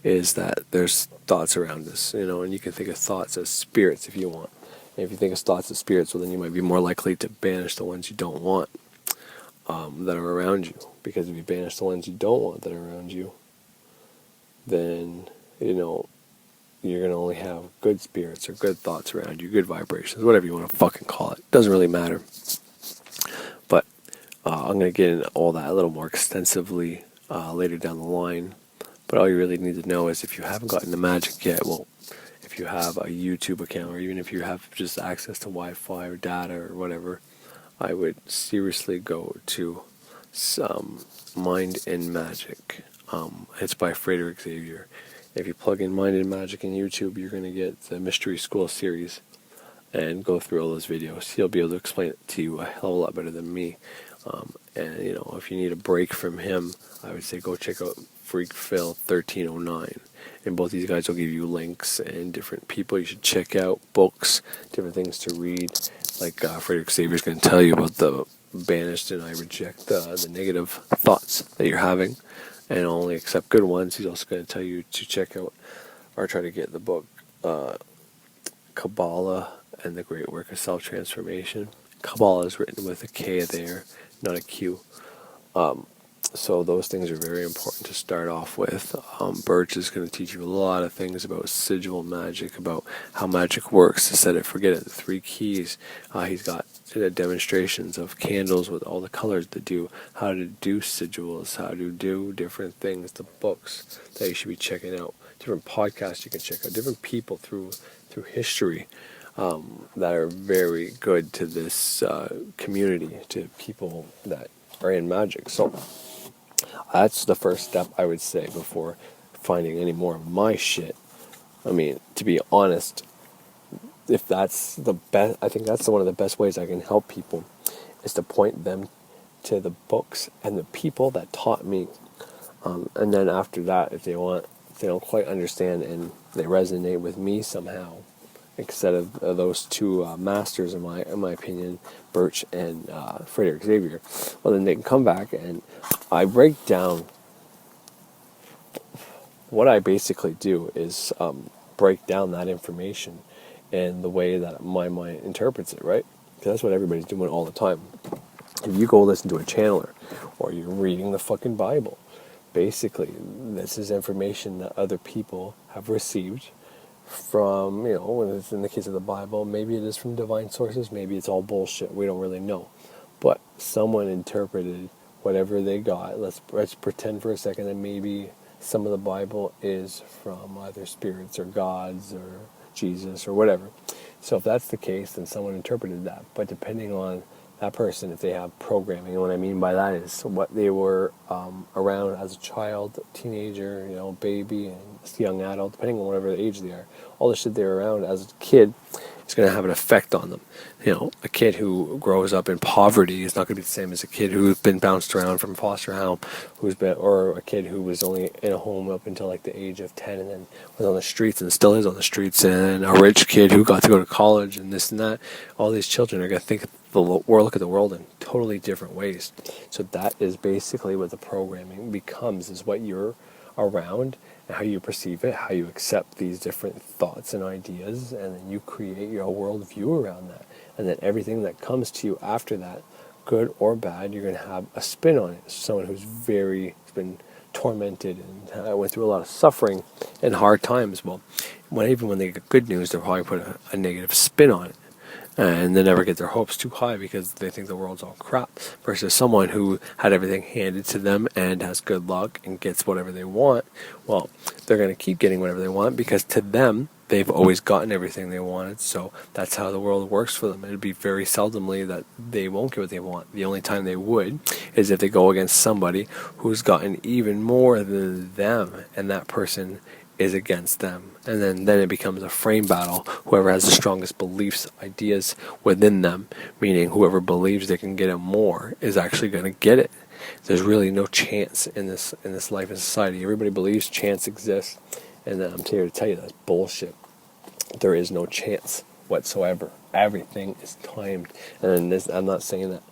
is that there's thoughts around us, and you can think of thoughts as spirits if you want. And if you think of thoughts as spirits, well, then you might be more likely to banish the ones you don't want that are around you. Because if you banish the ones you don't want that are around you, then, you're going to only have good spirits or good thoughts around you, good vibrations, whatever you want to fucking call it. Doesn't really matter. But I'm going to get into all that a little more extensively later down the line. But all you really need to know is, if you haven't gotten the Magick yet, well, if you have a YouTube account, or even if you have just access to Wi-Fi or data or whatever, I would seriously go to Mind in Magick. It's by Frederick Xavier. If you plug in Mind in Magick in YouTube, you're going to get the Mystery School series and go through all those videos. He'll be able to explain it to you a hell of a lot better than me. And if you need a break from him, I would say go check out Freak Phil 1309. And both these guys will give you links and different people you should check out, books, different things to read. Like Frederick Xavier's going to tell you about the banished and I reject the negative thoughts that you're having, and only accept good ones. He's also going to tell you to check out or try to get the book Kabbalah and the Great Work of Self-Transformation. Kabbalah is written with a K there, not a Q. So those things are very important to start off with. Birch is going to teach you a lot of things about sigil magic, about how magic works. Instead of forget it, the 3 keys. He's got demonstrations of candles with all the colors to do, how to do sigils, how to do different things, the books that you should be checking out, different podcasts you can check out, different people through history that are very good to this community, to people that are in magic. So that's the first step, I would say, before finding any more of my shit. I mean, to be honest, if that's the best, I think that's one of the best ways I can help people, is to point them to the books and the people that taught me. And then after that, if they don't quite understand and they resonate with me somehow, instead of those 2 masters, in my opinion, Birch and Frederick Xavier, well, then they can come back, and I break down. What I basically do is break down that information in the way that my mind interprets it, right? Because that's what everybody's doing all the time. If you go listen to a channeler, or you're reading the fucking Bible, basically, this is information that other people have received from, when it's in the case of the Bible, maybe it is from divine sources, maybe it's all bullshit, we don't really know. But someone interpreted whatever they got. Let's pretend for a second that maybe some of the Bible is from either spirits or gods or Jesus or whatever. So if that's the case, then someone interpreted that. But depending on that person, if they have programming, and what I mean by that is what they were around as a child, teenager, baby, and young adult, depending on whatever age they are, all the shit they were around as a kid is going to have an effect on them. A kid who grows up in poverty is not going to be the same as a kid who's been bounced around from foster home, or a kid who was only in a home up until like the age of 10 and then was on the streets and still is on the streets, and a rich kid who got to go to college and this and that. All these children are going to think of the world, look at the world in totally different ways. So that is basically what the programming becomes, is what you're around and how you perceive it, how you accept these different thoughts and ideas, and then you create your worldview around that. And then everything that comes to you after that, good or bad, you're going to have a spin on it. Someone who's been tormented and went through a lot of suffering and hard times, well, even when they get good news, they'll probably put a negative spin on it. and they never get their hopes too high because they think the world's all crap, versus someone who had everything handed to them and has good luck and gets whatever they want. Well, they're going to keep getting whatever they want because to them, they've always gotten everything they wanted, so that's how the world works for them. It'd be very seldomly that they won't get what they want. The only time they would is if they go against somebody who's gotten even more than them, and that person is against them. And then it becomes a frame battle. Whoever has the strongest beliefs, ideas within them, meaning whoever believes they can get it more, is actually going to get it. There's really no chance in this life and society. Everybody believes chance exists, and I'm here to tell you that's bullshit. There is no chance whatsoever. Everything is timed. And I'm not saying that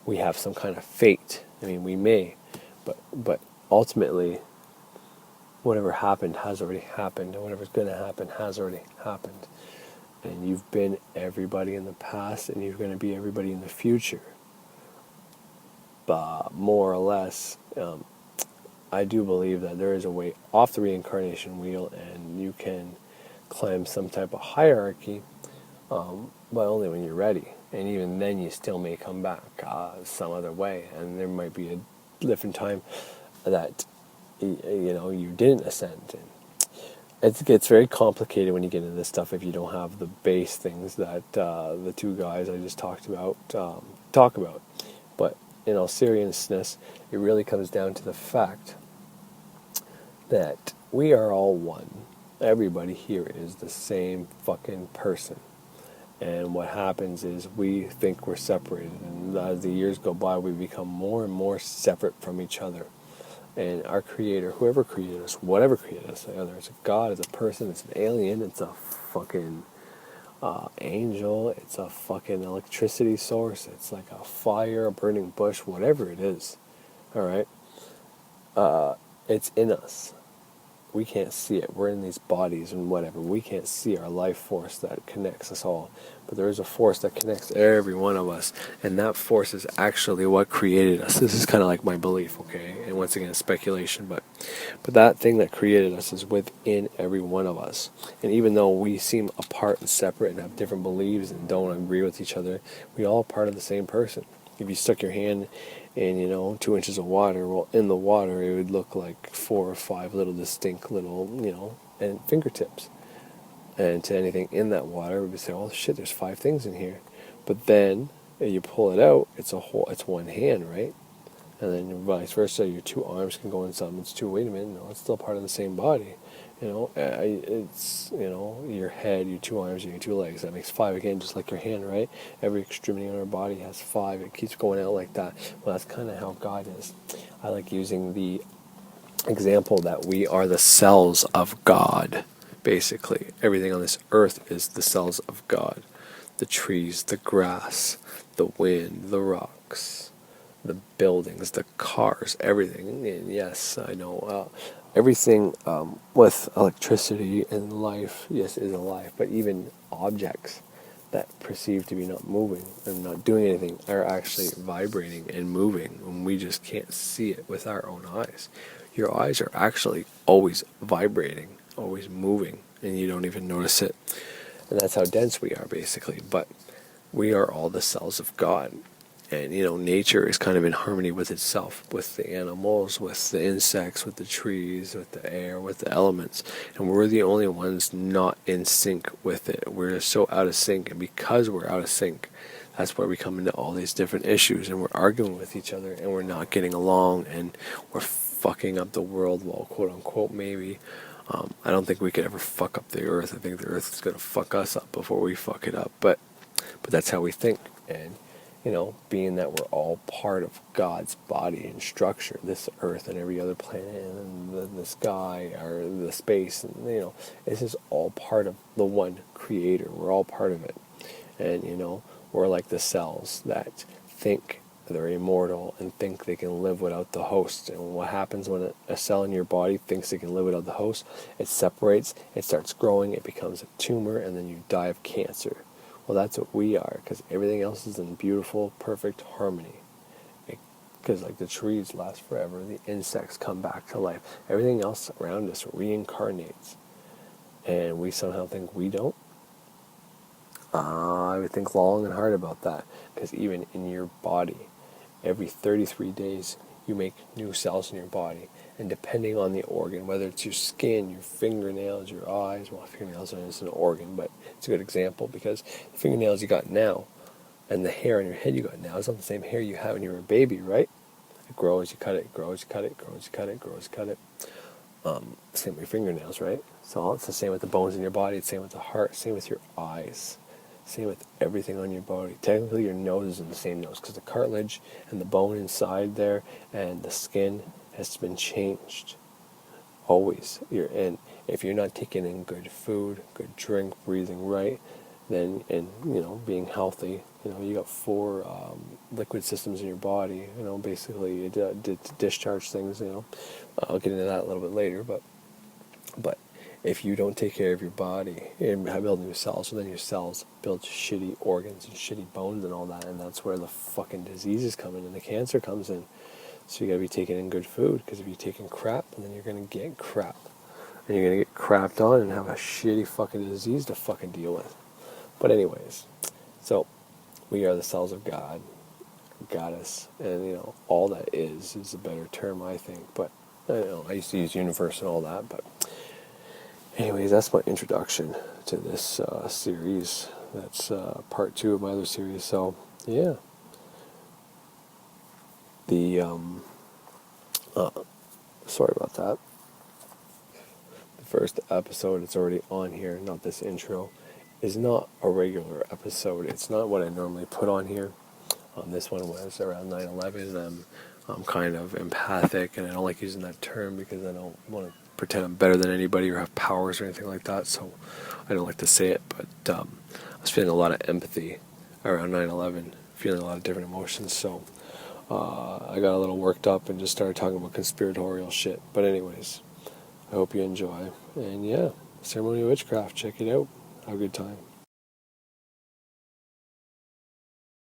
we have some kind of fate. I mean, we may, but ultimately, whatever happened has already happened, and whatever's going to happen has already happened. And you've been everybody in the past, and you're going to be everybody in the future. But more or less, I do believe that there is a way off the reincarnation wheel, and you can climb some type of hierarchy, but only when you're ready. And even then, you still may come back some other way, and there might be a different time that you didn't ascend. And it gets very complicated when you get into this stuff if you don't have the base things that the two guys I just talked about talk about. But in all seriousness, it really comes down to the fact that we are all one. Everybody here is the same fucking person. And what happens is we think we're separated, and as the years go by, we become more and more separate from each other. And our Creator, whoever created us, whatever created us, whether it's a God, it's a person, it's an alien, it's a fucking angel, it's a fucking electricity source, it's like a fire, a burning bush, whatever it is, all right? It's in us. We can't see it. We're in these bodies and whatever. We can't see our life force that connects us all. But there is a force that connects every one of us. And that force is actually what created us. This is kind of like my belief, okay? And once again, speculation. But that thing that created us is within every one of us. And even though we seem apart and separate and have different beliefs and don't agree with each other, we all are part of the same person. If you stuck your hand in 2 inches of water, well, in the water it would look like 4 or 5 little distinct little and fingertips, and to anything in that water we would say, oh shit, there's 5 things in here. But then you pull it out, it's one hand, right? And then vice versa, your 2 arms can go in something, it's 2, wait a minute, no, it's still part of the same body. It's your head, your 2 arms, and your 2 legs. That makes 5 again, just like your hand, right? Every extremity on our body has 5. It keeps going out like that. Well, that's kind of how God is. I like using the example that we are the cells of God. Basically, everything on this earth is the cells of God. The trees, the grass, the wind, the rocks, the buildings, the cars, everything. And yes, I know. Everything with electricity and life, yes, is alive. But even objects that perceive to be not moving and not doing anything are actually vibrating and moving, and we just can't see it with our own eyes. Your eyes are actually always vibrating, always moving, and you don't even notice it. And that's how dense we are, basically. But we are all the cells of God. And, nature is kind of in harmony with itself, with the animals, with the insects, with the trees, with the air, with the elements. And we're the only ones not in sync with it. We're so out of sync. And because we're out of sync, that's where we come into all these different issues. And we're arguing with each other, and we're not getting along, and we're fucking up the world, well, quote unquote, maybe. I don't think we could ever fuck up the earth. I think the earth is going to fuck us up before we fuck it up. But that's how we think. And being that we're all part of God's body and structure, this earth and every other planet and the sky or the space, and this is all part of the one creator. We're all part of it. And we're like the cells that think they're immortal and think they can live without the host. And what happens when a cell in your body thinks it can live without the host? It separates, it starts growing, it becomes a tumor, and then you die of cancer. Well, that's what we are, because everything else is in beautiful, perfect harmony. Because like the trees last forever, the insects come back to life. Everything else around us reincarnates. And we somehow think we don't. I would think long and hard about that, because even in your body, every 33 days, you make new cells in your body. And depending on the organ, whether it's your skin, your fingernails, your eyes, well, fingernails aren't an organ, but it's a good example, because the fingernails you got now and the hair on your head you got now is not the same hair you had when you were a baby, right? It grows, you cut it, grows, you cut it, grows, you cut it, grows, you cut it. Same with your fingernails, right? So it's the same with the bones in your body, it's the same with the heart, same with your eyes, same with everything on your body. Technically, your nose is in the same nose, because the cartilage and the bone inside there and the skin has been changed. Always. And if you're not taking in good food, good drink, breathing right, then, and being healthy, you got 4 liquid systems in your body. Basically to discharge things. I'll get into that a little bit later, but if you don't take care of your body and build new cells, so then your cells build shitty organs and shitty bones and all that, and that's where the fucking diseases come in and the cancer comes in. So you gotta be taking in good food, because if you're taking crap, then you're gonna get crap. And you're gonna get crapped on and have a shitty fucking disease to fucking deal with. But anyways, so we are the cells of God, goddess, and all that is a better term, I think. But I used to use universe and all that. But anyways, that's my introduction to this series. That's part 2 of my other series. So yeah, sorry about that. The first episode, it's already on here, not this intro, is not a regular episode. It's not what I normally put on here. This one was around 9/11. I'm kind of empathic, and I don't like using that term because I don't want to pretend I'm better than anybody or have powers or anything like that, so I don't like to say it. But I was feeling a lot of empathy around 9/11, feeling a lot of different emotions, so I got a little worked up and just started talking about conspiratorial shit. But anyways, I hope you enjoy. And yeah, Ceremony of Witchcraft, check it out. Have a good time.